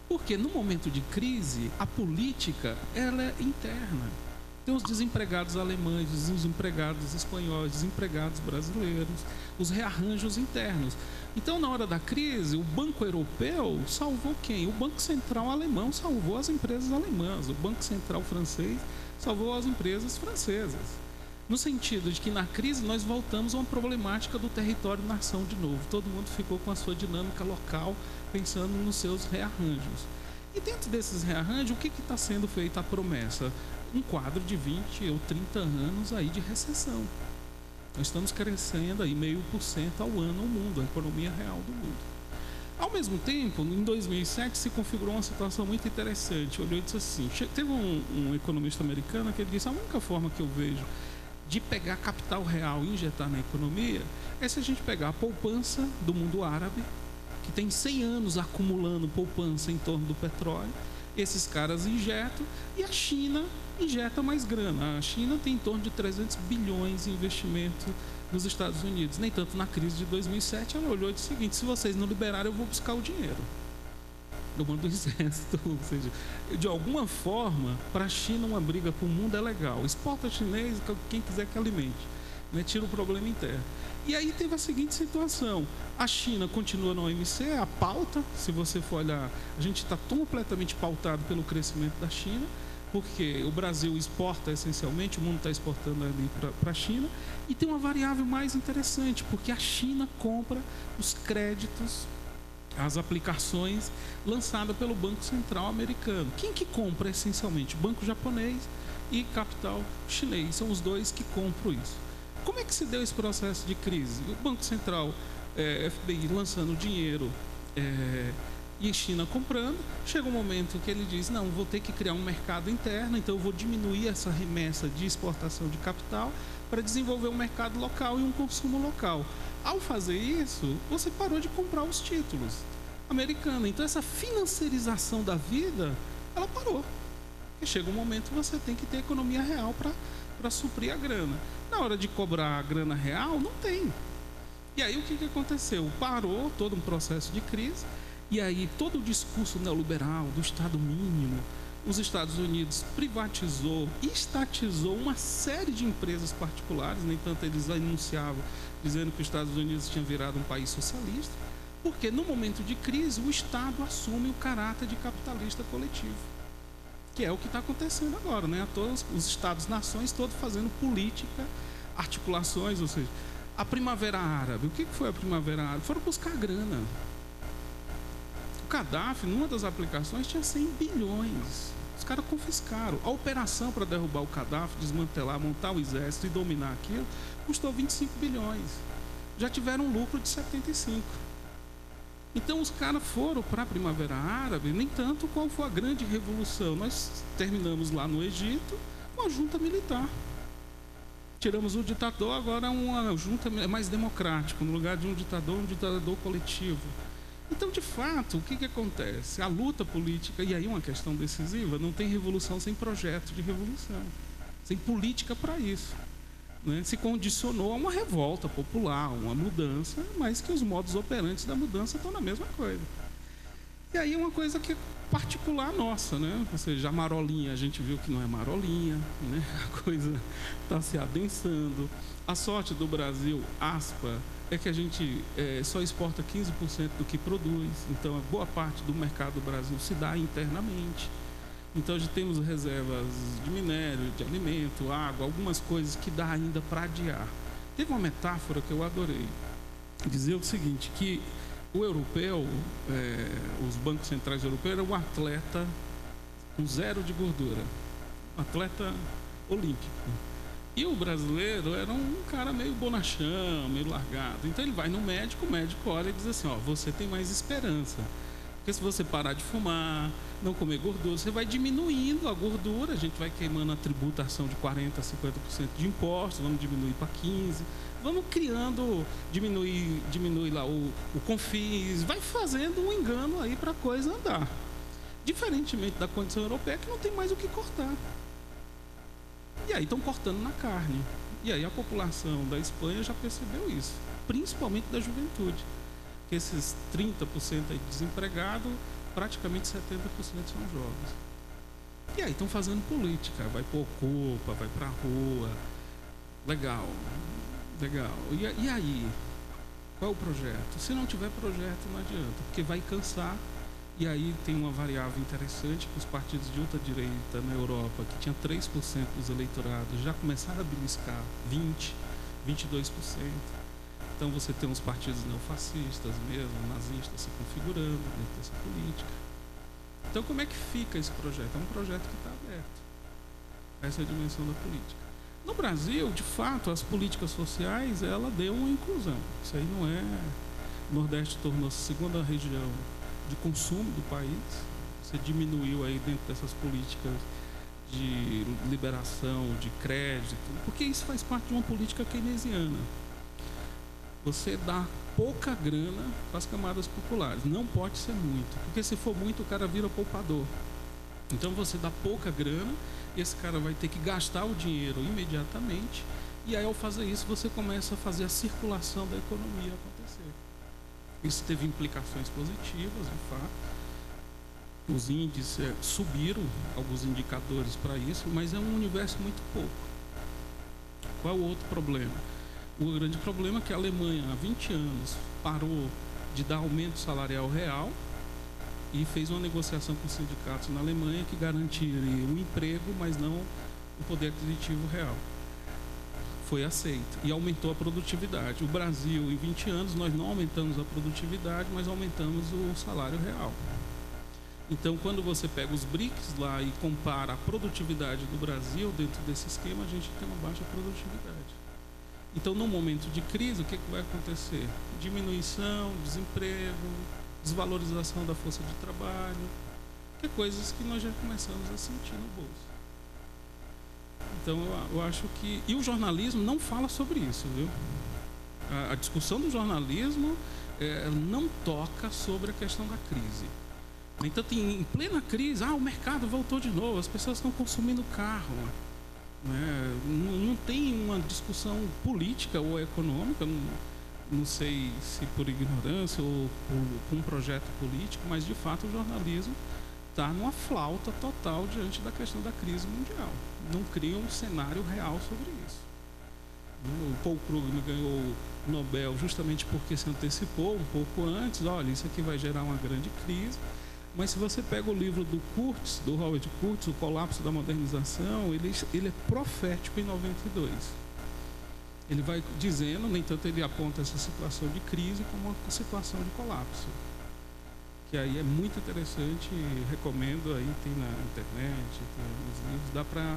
Porque no momento de crise, a política ela é interna. Tem os desempregados alemães, os desempregados espanhóis, desempregados brasileiros, os rearranjos internos. Então, na hora da crise, o Banco Europeu salvou quem? O Banco Central alemão salvou as empresas alemãs, o Banco Central francês salvou as empresas francesas. No sentido de que na crise nós voltamos a uma problemática do território-nação de novo. Todo mundo ficou com a sua dinâmica local, pensando nos seus rearranjos. E dentro desses rearranjos, o que está sendo feita a promessa? Um quadro de 20 ou 30 anos aí de recessão. Nós estamos crescendo aí 0,5% ao ano no mundo, a economia real do mundo. Ao mesmo tempo, em 2007 se configurou uma situação muito interessante. Olhou e disse assim, teve um economista americano que ele disse, a única forma que eu vejo de pegar capital real e injetar na economia é se a gente pegar a poupança do mundo árabe, que tem 100 anos acumulando poupança em torno do petróleo, esses caras injetam e a China injeta mais grana. A China tem em torno de 300 bilhões em investimento nos Estados Unidos. Nem tanto na crise de 2007, ela olhou e disse o seguinte, se vocês não liberarem, eu vou buscar o dinheiro. Eu mando o exército. Ou seja, de alguma forma, para a China uma briga para o mundo é legal. Exporta chinês, quem quiser que alimente. Né? Tira o problema interno. E aí teve a seguinte situação, a China continua na OMC, a pauta, se você for olhar, a gente está completamente pautado pelo crescimento da China, porque o Brasil exporta essencialmente, o mundo está exportando ali para a China, e tem uma variável mais interessante, porque a China compra os créditos, as aplicações lançadas pelo Banco Central americano. Quem que compra essencialmente? O Banco japonês e capital chinês, são os dois que compram isso. Como é que se deu esse processo de crise? O Banco Central, FBI, lançando dinheiro e China comprando. Chega um momento que ele diz, não, vou ter que criar um mercado interno, então eu vou diminuir essa remessa de exportação de capital para desenvolver um mercado local e um consumo local. Ao fazer isso, você parou de comprar os títulos americanos. Então essa financiarização da vida, ela parou. Porque chega um momento que você tem que ter economia real para suprir a grana. Na hora de cobrar a grana real, não tem. E aí o que aconteceu? Parou todo um processo de crise, e aí todo o discurso neoliberal do Estado mínimo, os Estados Unidos privatizou, estatizou uma série de empresas particulares, no entanto eles anunciavam, dizendo que os Estados Unidos tinha virado um país socialista, porque no momento de crise o Estado assume o caráter de capitalista coletivo, que é o que está acontecendo agora, né? Todos os Estados-nações todos fazendo política, articulações, ou seja, a Primavera Árabe. O que foi a Primavera Árabe? Foram buscar grana. O Gaddafi, numa das aplicações, tinha 100 bilhões. Os caras confiscaram. A operação para derrubar o Gaddafi, desmantelar, montar o exército e dominar aquilo, custou 25 bilhões. Já tiveram um lucro de 75. Então os caras foram para a Primavera Árabe, nem tanto qual foi a grande revolução. Nós terminamos lá no Egito, uma junta militar. Tiramos o ditador, agora é uma junta mais democrática, no lugar de um ditador coletivo. Então, de fato, o que acontece? A luta política, e aí uma questão decisiva, não tem revolução sem projeto de revolução, sem política para isso. Né? Se condicionou a uma revolta popular, uma mudança, mas que os modos operantes da mudança estão na mesma coisa. E aí uma coisa que é particular nossa, né? Ou seja, a marolinha, a gente viu que não é marolinha, né? A coisa está se adensando. A sorte do Brasil, aspa, é que a gente só exporta 15% do que produz. Então, a boa parte do mercado do Brasil se dá internamente. Então, já temos reservas de minério, de alimento, água, algumas coisas que dá ainda para adiar. Teve uma metáfora que eu adorei. Dizer o seguinte, que o europeu, os bancos centrais europeus, eram um atleta com zero de gordura. Um atleta olímpico. E o brasileiro era um cara meio bonachão, meio largado. Então ele vai no médico, o médico olha e diz assim, ó, você tem mais esperança. Porque se você parar de fumar, não comer gordura, você vai diminuindo a gordura, a gente vai queimando a tributação de 40% a 50% de impostos, vamos diminuir para 15%, vamos criando, diminui lá o CONFINS, vai fazendo um engano aí para a coisa andar. Diferentemente da condição europeia, que não tem mais o que cortar. E aí estão cortando na carne. E aí a população da Espanha já percebeu isso, principalmente da juventude. Que esses 30% aí desempregados, praticamente 70% são jovens. E aí estão fazendo política, vai pôr culpa, vai pra rua. Legal. E aí? Qual é o projeto? Se não tiver projeto, não adianta, porque vai cansar. E aí tem uma variável interessante, que os partidos de ultradireita na Europa, que tinha 3% dos eleitorados, já começaram a beliscar 20%, 22%. Então você tem uns partidos neofascistas mesmo, nazistas se configurando dentro dessa política. Então como é que fica esse projeto? É um projeto que está aberto. Essa é a dimensão da política. No Brasil, de fato, as políticas sociais, ela deu uma inclusão. Isso aí não é... O Nordeste tornou-se a segunda região de consumo do país. Você diminuiu aí dentro dessas políticas de liberação, de crédito, porque isso faz parte de uma política keynesiana. Você dá pouca grana para as camadas populares. Não pode ser muito, porque se for muito, o cara vira poupador. Então você dá pouca grana, esse cara vai ter que gastar o dinheiro imediatamente, e aí ao fazer isso você começa a fazer a circulação da economia acontecer. Isso teve implicações positivas, de fato. Os índices subiram, alguns indicadores para isso, mas é um universo muito pouco. Qual é o outro problema? O grande problema é que a Alemanha, há 20 anos, parou de dar aumento salarial real e fez uma negociação com os sindicatos na Alemanha que garantiria o emprego, mas não o poder aquisitivo real. Foi aceito e aumentou a produtividade. O Brasil, em 20 anos, nós não aumentamos a produtividade, mas aumentamos o salário real. Então, quando você pega os BRICS lá e compara a produtividade do Brasil dentro desse esquema, a gente tem uma baixa produtividade. Então, no momento de crise, o que vai acontecer? Diminuição, desemprego, desvalorização da força de trabalho, que é coisas que nós já começamos a sentir no bolso. Então eu acho que... E o jornalismo não fala sobre isso, viu? A discussão do jornalismo não toca sobre a questão da crise. Então, em plena crise, o mercado voltou de novo, as pessoas estão consumindo carro. Né? Não tem uma discussão política ou econômica, não sei se por ignorância ou por um projeto político, mas de fato o jornalismo está numa flauta total diante da questão da crise mundial. Não cria um cenário real sobre isso. O Paul Krugman ganhou o Nobel justamente porque se antecipou um pouco antes. Olha, isso aqui vai gerar uma grande crise. Mas se você pega o livro do Kurtz, do Howard Kurtz, O Colapso da Modernização, ele é profético em 92. Ele vai dizendo, no entanto, ele aponta essa situação de crise como uma situação de colapso. Que aí é muito interessante, recomendo, aí tem na internet, tem nos livros, dá para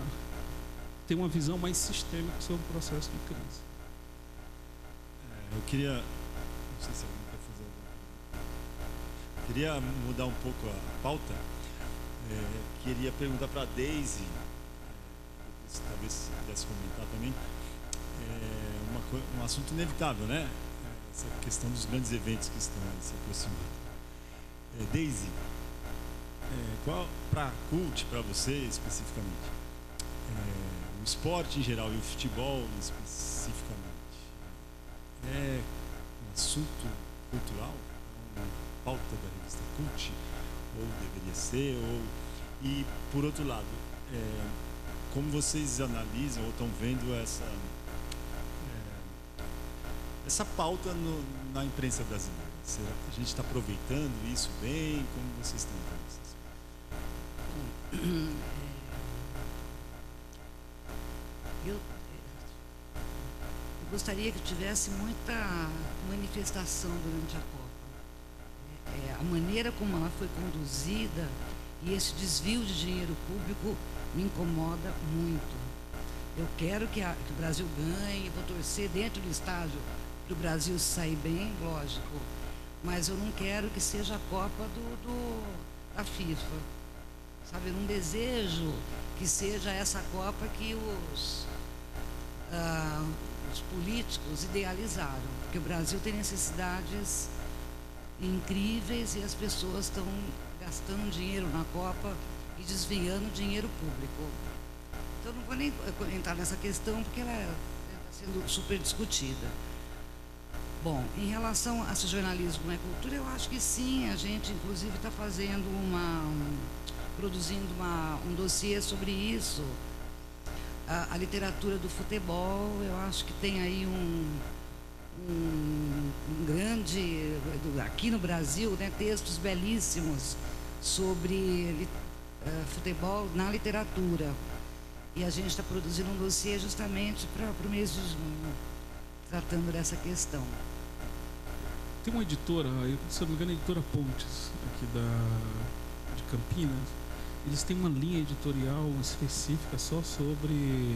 ter uma visão mais sistêmica sobre o processo de crise. Eu queria, não sei se alguém quer fazer alguma pergunta. Queria mudar um pouco a pauta. Queria perguntar para a Daisy, talvez se pudesse comentar também, um assunto inevitável, né? Essa questão dos grandes eventos que estão se aproximando. Daisy, qual, para a CULT, para você especificamente, o esporte em geral e o futebol especificamente, é um assunto cultural, uma pauta da revista CULT, ou deveria ser, e por outro lado, como vocês analisam ou estão vendo essa pauta na imprensa brasileira? A gente está aproveitando isso bem? Como vocês estão vendo isso? Eu gostaria que tivesse muita manifestação durante a Copa. A maneira como ela foi conduzida e esse desvio de dinheiro público me incomoda muito. Eu quero que o Brasil ganhe, vou torcer dentro do estádio para o Brasil sair bem, lógico. Mas eu não quero que seja a Copa da FIFA. Sabe, eu não desejo que seja essa Copa que os políticos idealizaram. Porque o Brasil tem necessidades incríveis e as pessoas estão gastando dinheiro na Copa e desviando dinheiro público. Então, não vou nem entrar nessa questão porque ela está sendo super discutida. Bom, em relação a se jornalismo não é cultura, eu acho que sim. A gente, inclusive, está fazendo produzindo um dossiê sobre isso. A literatura do futebol, eu acho que tem aí um grande, aqui no Brasil, né, textos belíssimos sobre futebol na literatura. E a gente está produzindo um dossiê justamente para o mês de junho, tratando dessa questão. Tem uma editora, se eu não me engano, a editora Pontes, aqui de Campinas. Eles têm uma linha editorial específica só sobre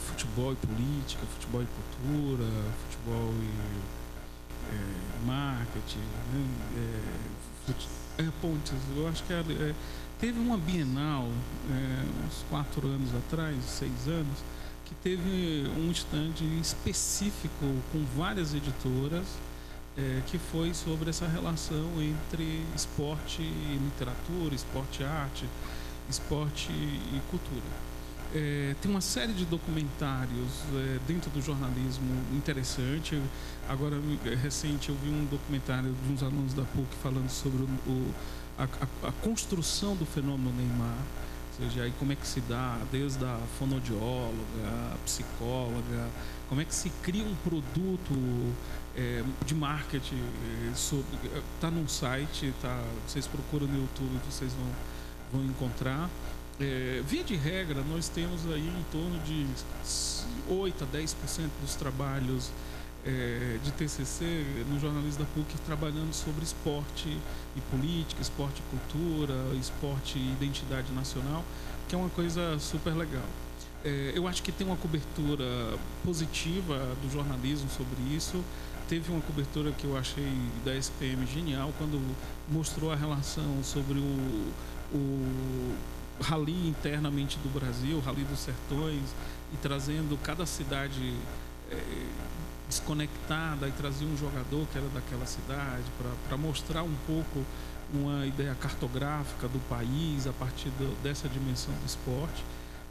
futebol e política, futebol e cultura, futebol e marketing. Né? Pontes, eu acho que teve uma Bienal, uns 4 anos atrás, 6 anos, que teve um stand específico com várias editoras, que foi sobre essa relação entre esporte e literatura, esporte e arte, esporte e cultura. Tem uma série de documentários dentro do jornalismo interessante. Agora, recente, eu vi um documentário de uns alunos da PUC falando sobre a construção do fenômeno Neymar, ou seja, aí como é que se dá, desde a fonoaudióloga, a psicóloga, como é que se cria um produto de marketing, está num site, vocês procuram no YouTube, vocês vão encontrar. Via de regra, nós temos aí em torno de 8 a 10% dos trabalhos de TCC no jornalismo da PUC trabalhando sobre esporte e política, esporte e cultura, esporte e identidade nacional, que é uma coisa super legal. Eu acho que tem uma cobertura positiva do jornalismo sobre isso. teve uma cobertura que eu achei da SPM genial, quando mostrou a relação sobre o rally internamente do Brasil, o Rally dos Sertões, e trazendo cada cidade desconectada, e trazia um jogador que era daquela cidade para mostrar um pouco uma ideia cartográfica do país a partir dessa dimensão do esporte,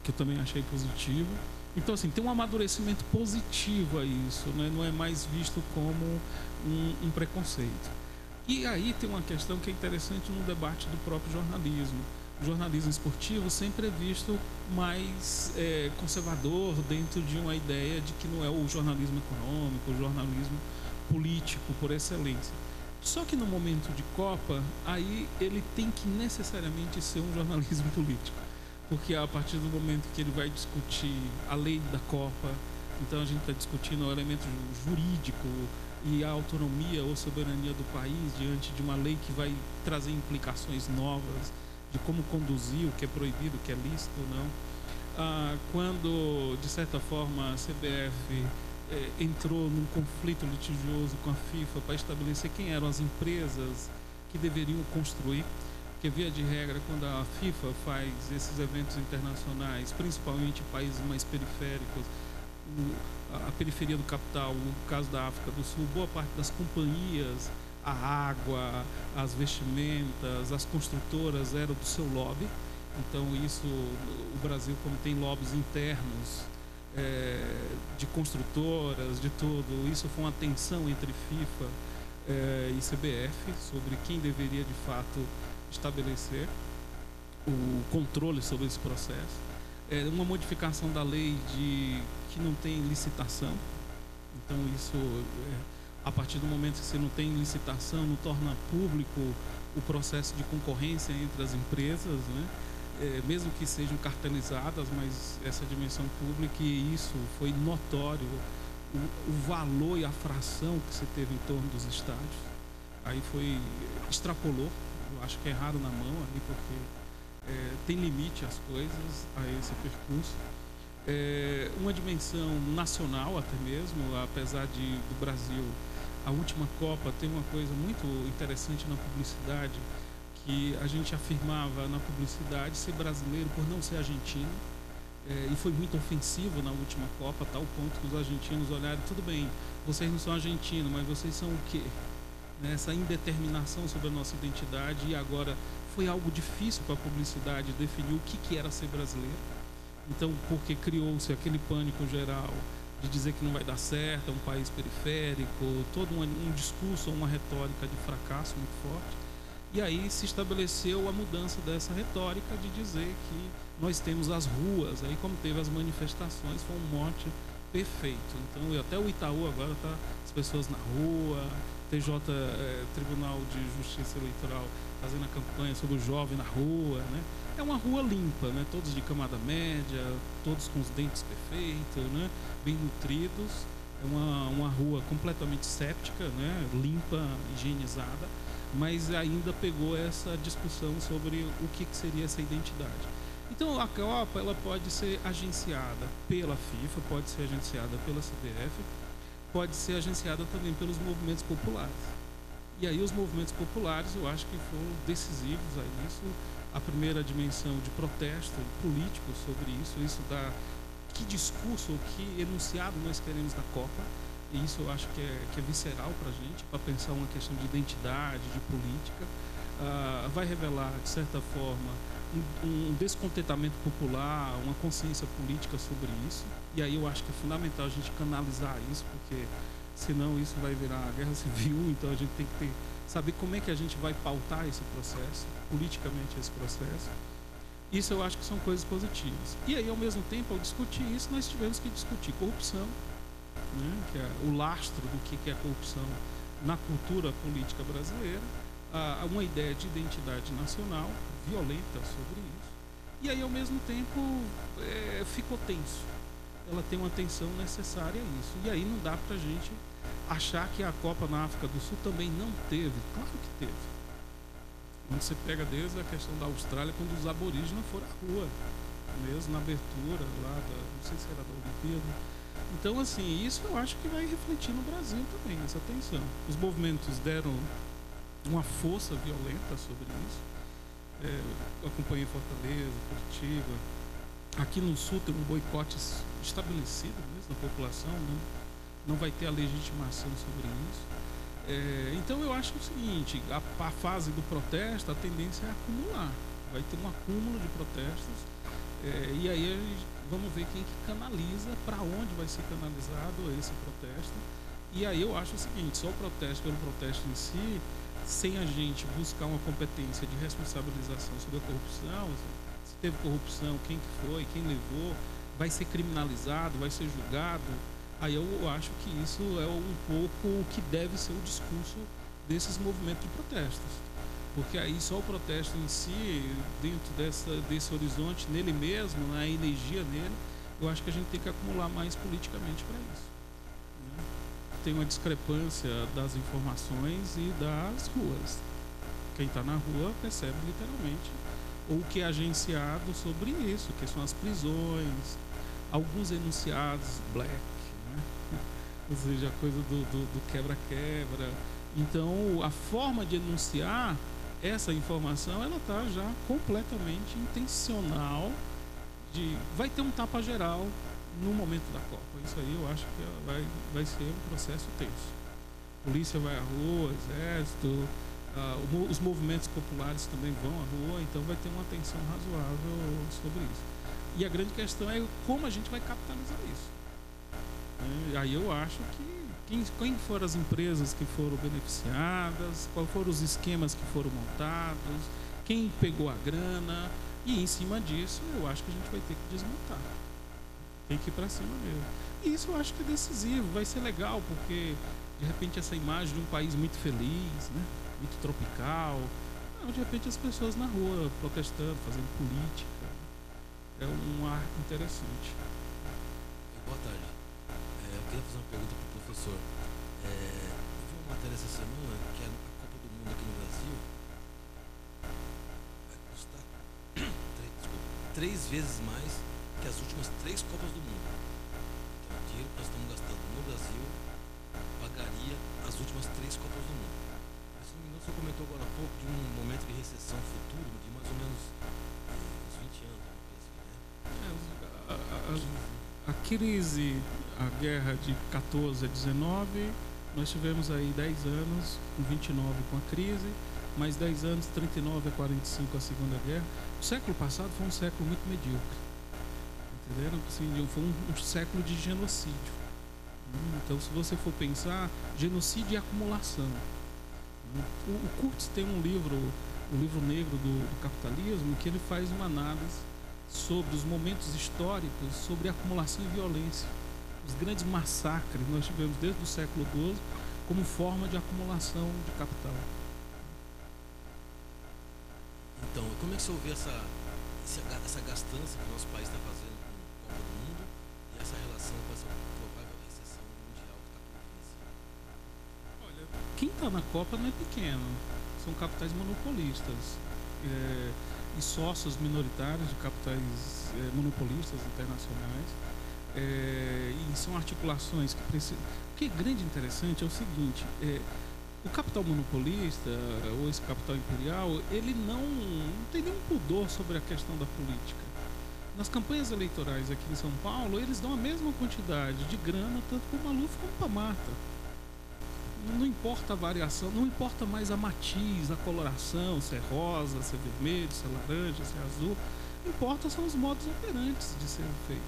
que eu também achei positivo. Então, assim, tem um amadurecimento positivo a isso, né? Não é mais visto como um preconceito. E aí tem uma questão que é interessante no debate do próprio jornalismo. O jornalismo esportivo sempre é visto mais conservador dentro de uma ideia de que não é o jornalismo econômico, o jornalismo político por excelência. Só que no momento de Copa, aí ele tem que necessariamente ser um jornalismo político, porque a partir do momento que ele vai discutir a lei da Copa, então a gente está discutindo o elemento jurídico e a autonomia ou soberania do país diante de uma lei que vai trazer implicações novas de como conduzir, o que é proibido, o que é lícito ou não. Quando, de certa forma, a CBF entrou num conflito litigioso com a FIFA para estabelecer quem eram as empresas que deveriam construir, porque, via de regra, quando a FIFA faz esses eventos internacionais, principalmente em países mais periféricos, a periferia do capital, no caso da África do Sul, boa parte das companhias, a água, as vestimentas, as construtoras eram do seu lobby. Então isso, o Brasil, como tem lobbies internos de construtoras, de tudo, isso foi uma tensão entre FIFA e CBF sobre quem deveria de fato estabelecer o controle sobre esse processo. Uma modificação da lei que não tem licitação. Então isso, a partir do momento que você não tem licitação, não torna público o processo de concorrência entre as empresas, né? Mesmo que sejam cartelizadas, mas essa dimensão pública, e isso foi notório, o valor e a fração que você teve em torno dos estádios. Aí extrapolou, eu acho que é errado na mão ali, porque tem limite às coisas, a esse percurso. Uma dimensão nacional até mesmo, apesar do Brasil, a última Copa tem uma coisa muito interessante na publicidade, que a gente afirmava na publicidade ser brasileiro por não ser argentino, e foi muito ofensivo na última Copa, a tal ponto que os argentinos olharam, tudo bem, vocês não são argentinos, mas vocês são o quê? Essa indeterminação sobre a nossa identidade, e agora foi algo difícil para a publicidade definir o que era ser brasileiro. Então, porque criou-se aquele pânico geral de dizer que não vai dar certo, é um país periférico, todo um discurso, uma retórica de fracasso muito forte. E aí se estabeleceu a mudança dessa retórica de dizer que nós temos as ruas. Aí, como teve as manifestações, foi um mote perfeito. Então, até o Itaú agora está as pessoas na rua, TJ, Tribunal de Justiça Eleitoral, fazendo a campanha sobre o jovem na rua, né? É uma rua limpa, né? Todos de camada média, todos com os dentes perfeitos, né? Bem nutridos. É uma rua completamente séptica, né? Limpa, higienizada, mas ainda pegou essa discussão sobre o que seria essa identidade. Então a Copa, ela pode ser agenciada pela FIFA, pode ser agenciada pela CBF, pode ser agenciada também pelos movimentos populares. E aí os movimentos populares, eu acho que foram decisivos a isso. A primeira dimensão de protesto político sobre isso dá que discurso, que enunciado nós queremos na Copa. E isso eu acho que é visceral para a gente, para pensar uma questão de identidade, de política. Vai revelar, de certa forma, um descontentamento popular, uma consciência política sobre isso. E aí eu acho que é fundamental a gente canalizar isso, porque senão isso vai virar a guerra civil. Então a gente tem que saber como é que a gente vai pautar esse processo, politicamente esse processo. Isso eu acho que são coisas positivas. E aí, ao mesmo tempo, ao discutir isso, nós tivemos que discutir corrupção, né, que é o lastro do que é a corrupção na cultura política brasileira, uma ideia de identidade nacional violenta sobre isso. E aí, ao mesmo tempo, ficou tenso. Ela tem uma tensão necessária a isso. E aí não dá para a gente achar que a Copa na África do Sul também não teve. Claro que teve. Quando você pega desde a questão da Austrália, quando os aborígenes foram à rua, mesmo na abertura lá, não sei se era da Olimpíada, Então, assim, isso eu acho que vai refletir no Brasil também, essa tensão. Os movimentos deram uma força violenta sobre isso. Eu acompanhei Fortaleza, Curitiba. Aqui no Sul tem um boicote estabelecido mesmo na população, não vai ter a legitimação sobre isso. Então eu acho o seguinte, a fase do protesto, a tendência é acumular. Vai ter um acúmulo de protestos, e aí vamos ver quem que canaliza, para onde vai ser canalizado esse protesto. E aí eu acho o seguinte, só o protesto pelo protesto em si, sem a gente buscar uma competência de responsabilização sobre a corrupção, se teve corrupção, quem que foi, quem levou, vai ser criminalizado, vai ser julgado, aí eu acho que isso é um pouco o que deve ser o discurso desses movimentos de protestos. Porque aí só o protesto em si, dentro desse horizonte, nele mesmo, na energia nele, eu acho que a gente tem que acumular mais politicamente para isso. Né? Tem uma discrepância das informações e das ruas. Quem está na rua percebe literalmente o que é agenciado sobre isso, que são as prisões, alguns enunciados black, né? Ou seja, a coisa do quebra-quebra. Então, a forma de enunciar essa informação, ela está já completamente intencional. Vai ter um tapa geral no momento da Copa. Isso aí eu acho que vai ser um processo tenso. Polícia vai à rua, exército, os movimentos populares também vão à rua, então vai ter uma tensão razoável sobre isso. E a grande questão é como a gente vai capitalizar isso. Aí eu acho que quem foram as empresas que foram beneficiadas, quais foram os esquemas que foram montados, quem pegou a grana, e em cima disso eu acho que a gente vai ter que desmontar. Tem que ir para cima mesmo. E isso eu acho que é decisivo, vai ser legal, porque de repente essa imagem de um país muito feliz, né, muito tropical, de repente as pessoas na rua protestando, fazendo política, é um ar interessante. Boa tarde. Eu queria fazer uma pergunta para o professor. Eu vi uma matéria essa semana que a Copa do Mundo aqui no Brasil vai custar 3 vezes mais que as últimas 3 Copas do Mundo. Então, o dinheiro que nós estamos gastando no Brasil pagaria as últimas 3 Copas do Mundo. Se não me engano, o senhor comentou agora há pouco de um momento de recessão futuro de mais ou menos uns 20 anos. A crise, a guerra de 14 a 19, nós tivemos aí 10 anos, com 29 com a crise, mais 10 anos, 39 a 45 a Segunda Guerra. O século passado foi um século muito medíocre, entenderam? Assim, foi um século de genocídio. Então, se você for pensar, genocídio e acumulação. O Kurtz tem um livro, o livro negro do capitalismo, que ele faz uma análise sobre os momentos históricos, sobre acumulação e violência. Os grandes massacres nós tivemos desde o século XII como forma de acumulação de capital. Então, como é que o senhor vê essa gastança que o nosso país está fazendo com a Copa do Mundo e essa relação com essa provável recessão mundial que está por vir? Olha, quem está na Copa não é pequeno, são capitais monopolistas. E sócios minoritários de capitais monopolistas internacionais, e são articulações que precisam. O que é grande e interessante é o seguinte: o capital monopolista ou esse capital imperial, ele não tem nenhum pudor sobre a questão da política. Nas campanhas eleitorais aqui em São Paulo, eles dão a mesma quantidade de grana tanto para o Maluf como para a Marta. Não importa a variação, não importa mais a matiz, a coloração, se é rosa, se é vermelho, se é laranja, se é azul. Importa são os modos operantes de ser feito.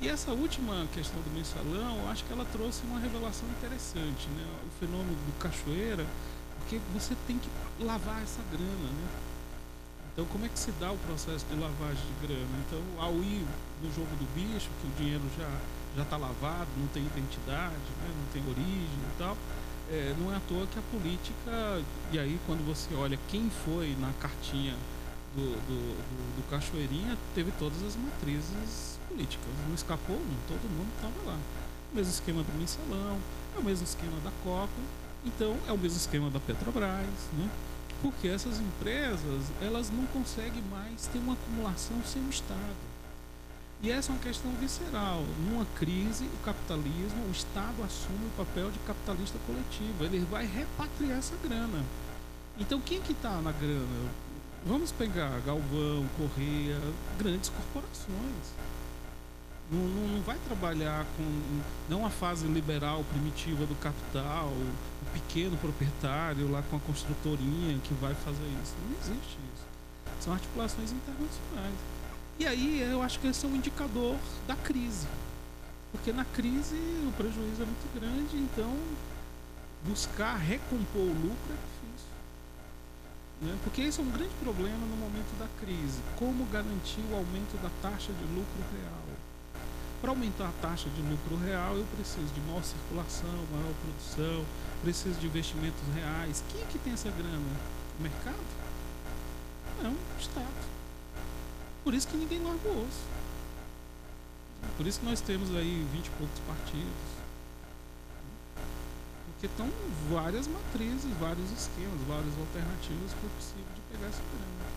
E essa última questão do mensalão, eu acho que ela trouxe uma revelação interessante, né? O fenômeno do cachoeira, porque você tem que lavar essa grana, né? Então, como é que se dá o processo de lavagem de grana? Então, ao ir no jogo do bicho, que o dinheiro já está lavado, não tem identidade, né? Não tem origem e tal, não é à toa que a política, e aí quando você olha quem foi na cartinha do Cachoeirinha, teve todas as matrizes políticas, não escapou um, todo mundo estava lá. O mesmo esquema do mensalão, é o mesmo esquema da Copa, então é o mesmo esquema da Petrobras, né? Porque essas empresas, elas não conseguem mais ter uma acumulação sem o Estado. E essa é uma questão visceral. Numa crise, o capitalismo, o Estado assume o papel de capitalista coletivo. Ele vai repatriar essa grana. Então, quem que está na grana? Vamos pegar Galvão, Correia, grandes corporações. Não vai trabalhar com não a fase liberal primitiva do capital, o pequeno proprietário lá com a construtorinha que vai fazer isso. Não existe isso. São articulações internacionais. E aí eu acho que esse é um indicador da crise. Porque na crise o prejuízo é muito grande, então buscar recompor o lucro é difícil. Né? Porque esse é um grande problema no momento da crise. Como garantir o aumento da taxa de lucro real? Para aumentar a taxa de lucro real, eu preciso de maior circulação, maior produção, preciso de investimentos reais. Quem é que tem essa grana? O mercado? Não, o Estado. Por isso que ninguém larga o osso. Por isso que nós temos aí 20 e poucos partidos. Porque estão várias matrizes, vários esquemas, várias alternativas para o possível de pegar essa grana.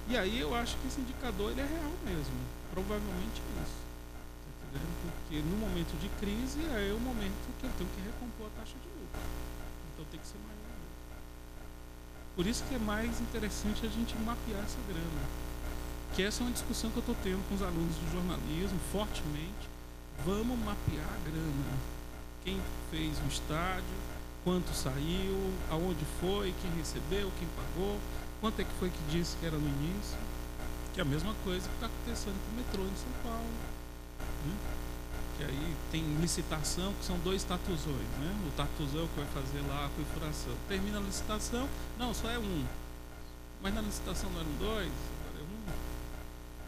E aí eu acho que esse indicador ele é real mesmo. Provavelmente é isso. Porque no momento de crise é o momento que eu tenho que recompor a taxa de lucro. Então tem que ser mais lucro. Por isso que é mais interessante a gente mapear essa grana. Que essa é uma discussão que eu estou tendo com os alunos de jornalismo, fortemente. Vamos mapear a grana. Quem fez o estádio, quanto saiu, aonde foi, quem recebeu, quem pagou, quanto é que foi que disse que era no início. Que é a mesma coisa que está acontecendo com o metrô em São Paulo. Que aí tem licitação, que são 2 tatuzões, né? O tatuzão que vai fazer lá a perfuração. Termina a licitação, não, só é um. Mas na licitação não eram 2, agora é um.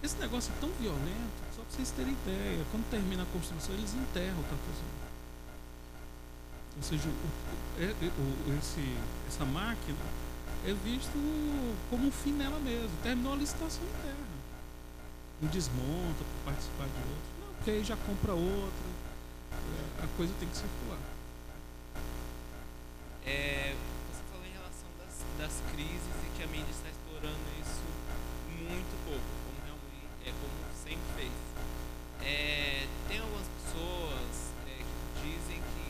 Esse negócio é tão violento, só para vocês terem ideia. Quando termina a construção, eles enterram o tatuzão. Ou seja, essa máquina é visto como um fim nela mesmo. Terminou a licitação, enterra. Não desmonta para participar de outro. Não, porque aí já compra outra. A coisa tem que circular. Você falou em relação das crises e que a mídia está explorando isso muito pouco, como sempre fez. Tem algumas pessoas que dizem que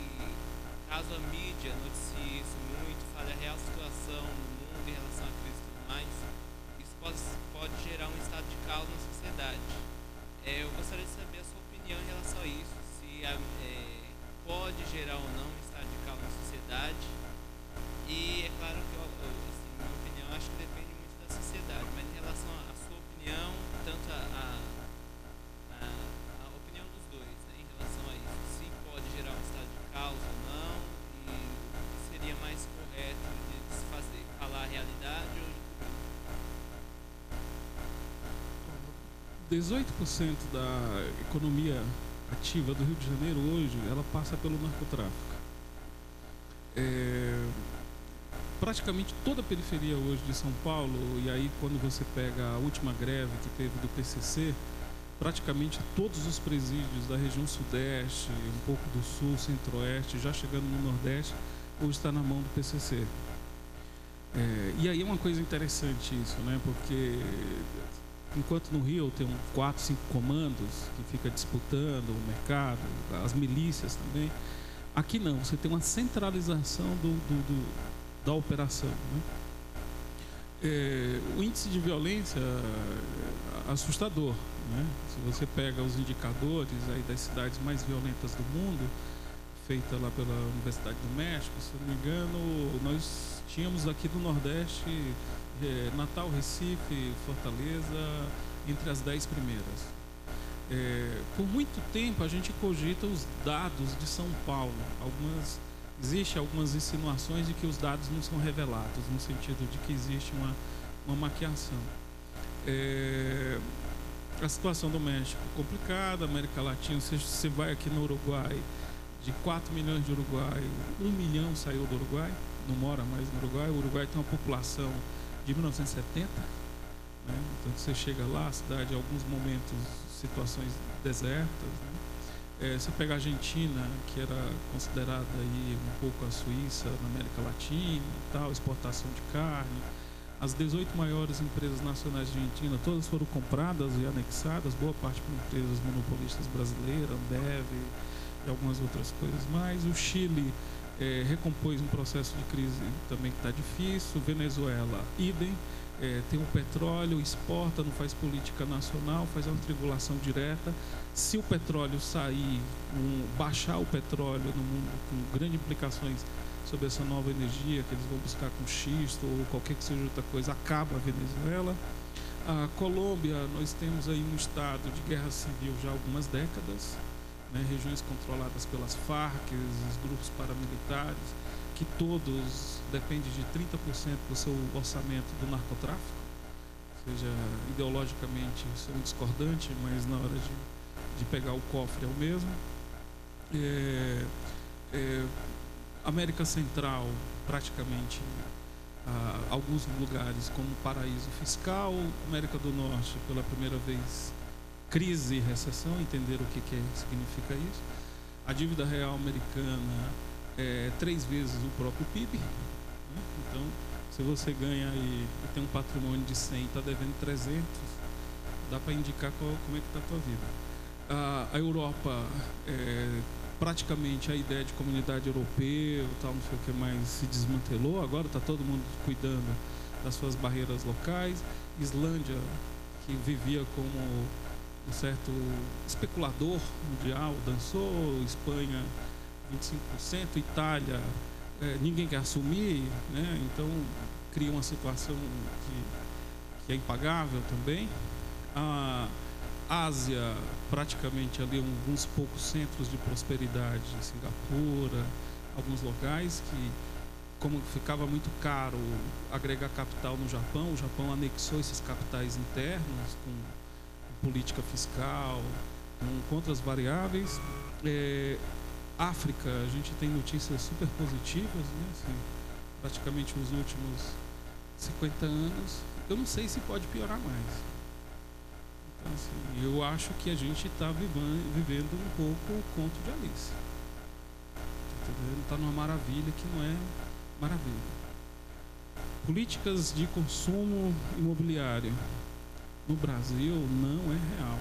caso a mídia noticie isso muito, fale a real situação no mundo em relação à crise e tudo mais, isso pode gerar um estado de caos na sociedade. Eu gostaria de saber a sua opinião em relação a isso, se pode gerar ou não um estado de caos na sociedade. E é claro que, assim, minha opinião, acho que depende muito da sociedade, mas em relação à sua opinião, tanto a opinião dos dois, né, em relação a isso, se pode gerar um estado de caos ou não, e o que seria mais correto de se fazer, falar a realidade ou encobrir? 18% da economia ativa do Rio de Janeiro hoje, ela passa pelo narcotráfico. Praticamente toda a periferia hoje de São Paulo, e aí quando você pega a última greve que teve do PCC, praticamente todos os presídios da região sudeste, um pouco do sul, centro-oeste, já chegando no nordeste, hoje está na mão do PCC. E aí é uma coisa interessante isso, né? Porque enquanto no Rio tem 4, 5 comandos que fica disputando o mercado, as milícias também, aqui não, você tem uma centralização da operação, né? O índice de violência é assustador, né? Se você pega os indicadores aí das cidades mais violentas do mundo, feita lá pela Universidade do México, se não me engano, nós tínhamos aqui do Nordeste Natal, Recife, Fortaleza, entre as 10 primeiras. Por muito tempo a gente cogita os dados de São Paulo. Existem algumas insinuações de que os dados não são revelados, no sentido de que existe uma maquiação. A situação do México é complicada, América Latina, você vai aqui no Uruguai, de 4 milhões de Uruguai, 1 milhão saiu do Uruguai, não mora mais no Uruguai. O Uruguai tem uma população de 1970, né? Então você chega lá, a cidade em alguns momentos, situações desertas, né? Você pega a Argentina, que era considerada aí um pouco a Suíça na América Latina e tal, exportação de carne. As 18 maiores empresas nacionais de Argentina, todas foram compradas e anexadas, boa parte por empresas monopolistas brasileiras, Ambev e algumas outras coisas mais. O Chile recompôs um processo de crise também que está difícil. Venezuela, idem. Tem o petróleo, exporta, não faz política nacional, faz uma triangulação direta. Se o petróleo sair, baixar o petróleo no mundo, com grandes implicações sobre essa nova energia que eles vão buscar com xisto ou qualquer que seja outra coisa, acaba a Venezuela. A Colômbia, nós temos aí um estado de guerra civil já há algumas décadas, né, regiões controladas pelas Farc, os grupos paramilitares, que todos dependem de 30% do seu orçamento do narcotráfico, ou seja, ideologicamente são discordantes, mas na hora de pegar o cofre é o mesmo. América Central, praticamente alguns lugares como paraíso fiscal. América do Norte, pela primeira vez, crise e recessão, entender o que significa isso. A dívida real americana é 3 vezes o próprio PIB, né? Então, se você ganha e tem um patrimônio de 100 e está devendo 300, dá para indicar como é que está a tua vida. A Europa, praticamente a ideia de comunidade europeia, tal, não sei o que mais, se desmantelou. Agora está todo mundo cuidando das suas barreiras locais. Islândia, que vivia como um certo especulador mundial, dançou. Espanha, 25%. Itália, ninguém quer assumir, né? Então cria uma situação que é impagável também. A Ásia, praticamente ali alguns poucos centros de prosperidade, Singapura, alguns locais que, como ficava muito caro agregar capital no Japão, o Japão anexou esses capitais internos com política fiscal, com outras variáveis. África, a gente tem notícias super positivas, né? Assim, praticamente os últimos 50 anos. Eu não sei se pode piorar mais. Então, assim, eu acho que a gente está vivendo um pouco o conto de Alice. Está numa maravilha que não é maravilha. Políticas de consumo imobiliário no Brasil não é real.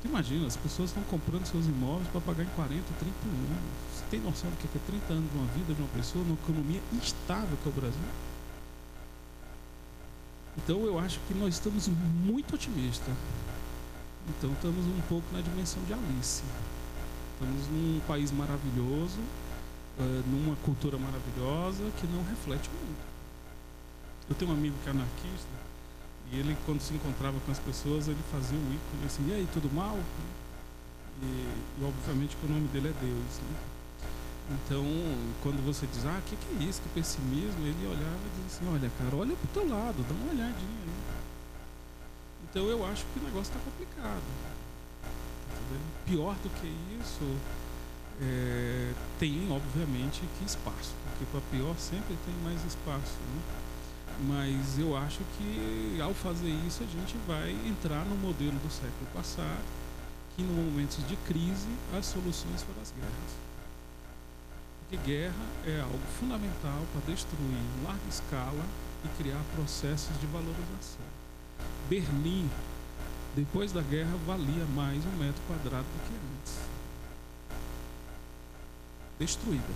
Imagina, as pessoas estão comprando seus imóveis para pagar em 40, 30 anos. Você tem noção do que é 30 anos de uma vida de uma pessoa numa economia instável que é o Brasil? Então eu acho que nós estamos muito otimistas. Então estamos um pouco na dimensão de Alice. Estamos num país maravilhoso, numa cultura maravilhosa que não reflete o mundo. Eu tenho um amigo que é anarquista e ele, quando se encontrava com as pessoas, ele fazia um ícone assim: e aí, tudo mal? E obviamente que o nome dele é Deus, né? Então, quando você diz, que é isso, que pessimismo, ele olhava e dizia assim: olha, cara, olha pro teu lado, dá uma olhadinha aí. Então eu acho que o negócio está complicado. Tá, pior do que isso, tem obviamente que espaço, porque para pior sempre tem mais espaço, né? Mas eu acho que ao fazer isso a gente vai entrar no modelo do século passado, que em momentos de crise as soluções foram as guerras. Porque guerra é algo fundamental para destruir em larga escala e criar processos de valorização. Berlim, depois da guerra, valia mais um metro quadrado do que antes. Destruída.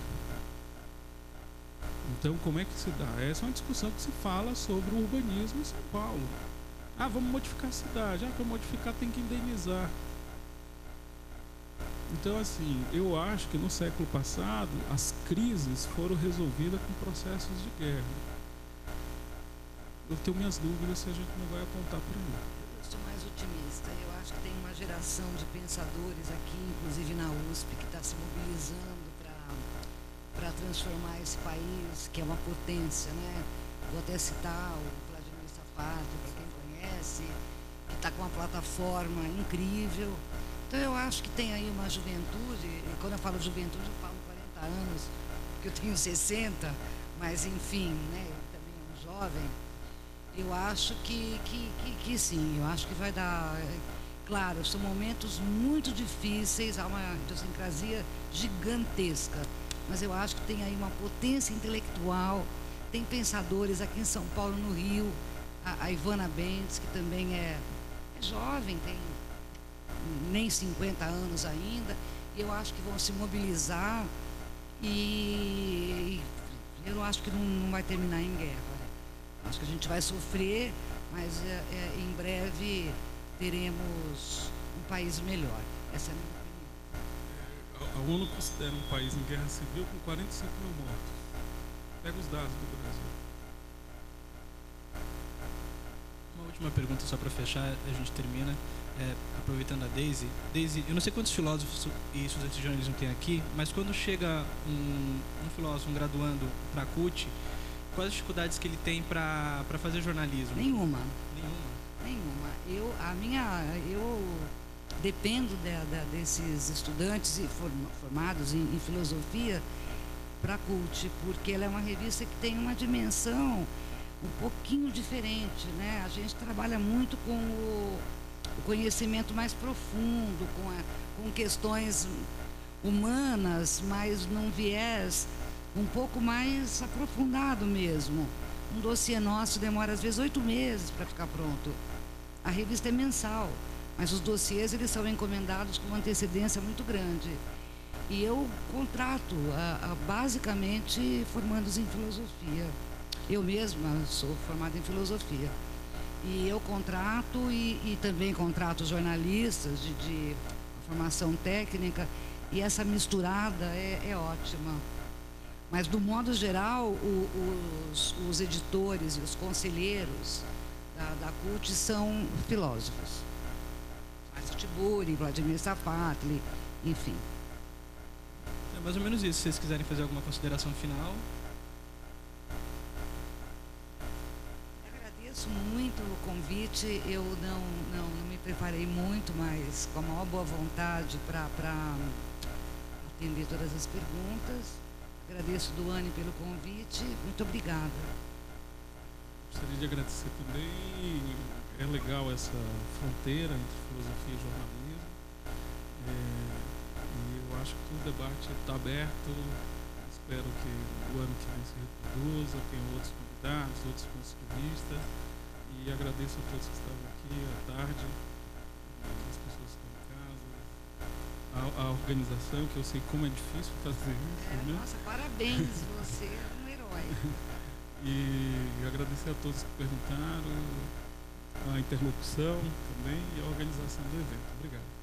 Então, como é que se dá? Essa é uma discussão que se fala sobre o urbanismo em São Paulo. Vamos modificar a cidade. Para modificar tem que indenizar. Então, assim, eu acho que no século passado as crises foram resolvidas com processos de guerra. Eu tenho minhas dúvidas se a gente não vai apontar por aí. Eu sou mais otimista. Eu acho que tem uma geração de pensadores aqui, inclusive na USP, que está se mobilizando para transformar esse país, que é uma potência, né? Vou até citar o Vladimir Safato, para quem conhece, que está com uma plataforma incrível. Então eu acho que tem aí uma juventude, e quando eu falo juventude eu falo 40 anos, porque eu tenho 60, mas enfim, né, eu também é um jovem. Eu acho que sim, eu acho que vai dar. Claro, são momentos muito difíceis, há uma idiosincrasia gigantesca, mas eu acho que tem aí uma potência intelectual Tem pensadores aqui em São Paulo, no Rio, a Ivana Bentes, que também é jovem, tem nem 50 anos ainda, e eu acho que vão se mobilizar e eu acho que não vai terminar em guerra. Acho que a gente vai sofrer, mas em breve teremos um país melhor. Essa é a minha opinião. A ONU considera um país em guerra civil com 45 mil mortos. Pega os dados do Brasil. Uma última pergunta só para fechar, a gente termina. Aproveitando a Daisy. Daisy, eu não sei quantos filósofos e estudantes de jornalismo tem aqui, mas quando chega um filósofo, um graduando para a CUT, quais as dificuldades que ele tem para fazer jornalismo? Nenhuma. Eu dependo desses estudantes formados em filosofia para a CUT, porque ela é uma revista que tem uma dimensão um pouquinho diferente, né? A gente trabalha muito com o conhecimento mais profundo, com questões humanas, mas num viés um pouco mais aprofundado mesmo. Um dossiê nosso demora às vezes 8 meses para ficar pronto. A revista é mensal, mas os dossiês eles são encomendados com uma antecedência muito grande. E eu contrato basicamente formandos em filosofia. Eu mesma sou formada em filosofia. E eu contrato e também contrato jornalistas de formação técnica, e essa misturada é ótima. Mas, do modo geral, os editores e os conselheiros da CUT são filósofos. Márcio Tiburi, Vladimir Safatli, enfim. É mais ou menos isso. Se vocês quiserem fazer alguma consideração final. Agradeço muito o convite. Eu não me preparei muito, mas com a maior boa vontade para atender todas as perguntas. Agradeço, Duane, pelo convite. Muito obrigada. Gostaria de agradecer também. É legal essa fronteira entre filosofia e jornalismo. E eu acho que o debate está aberto. Espero que o ano que vem se reproduza, tenha outros convidados, outros pontos de vista. E agradeço a todos que estavam aqui à tarde, as pessoas que estão em casa, a organização, que eu sei como é difícil fazer isso. Né? Nossa, parabéns, você é um herói. E agradecer a todos que perguntaram, a interlocução também e a organização do evento. Obrigado.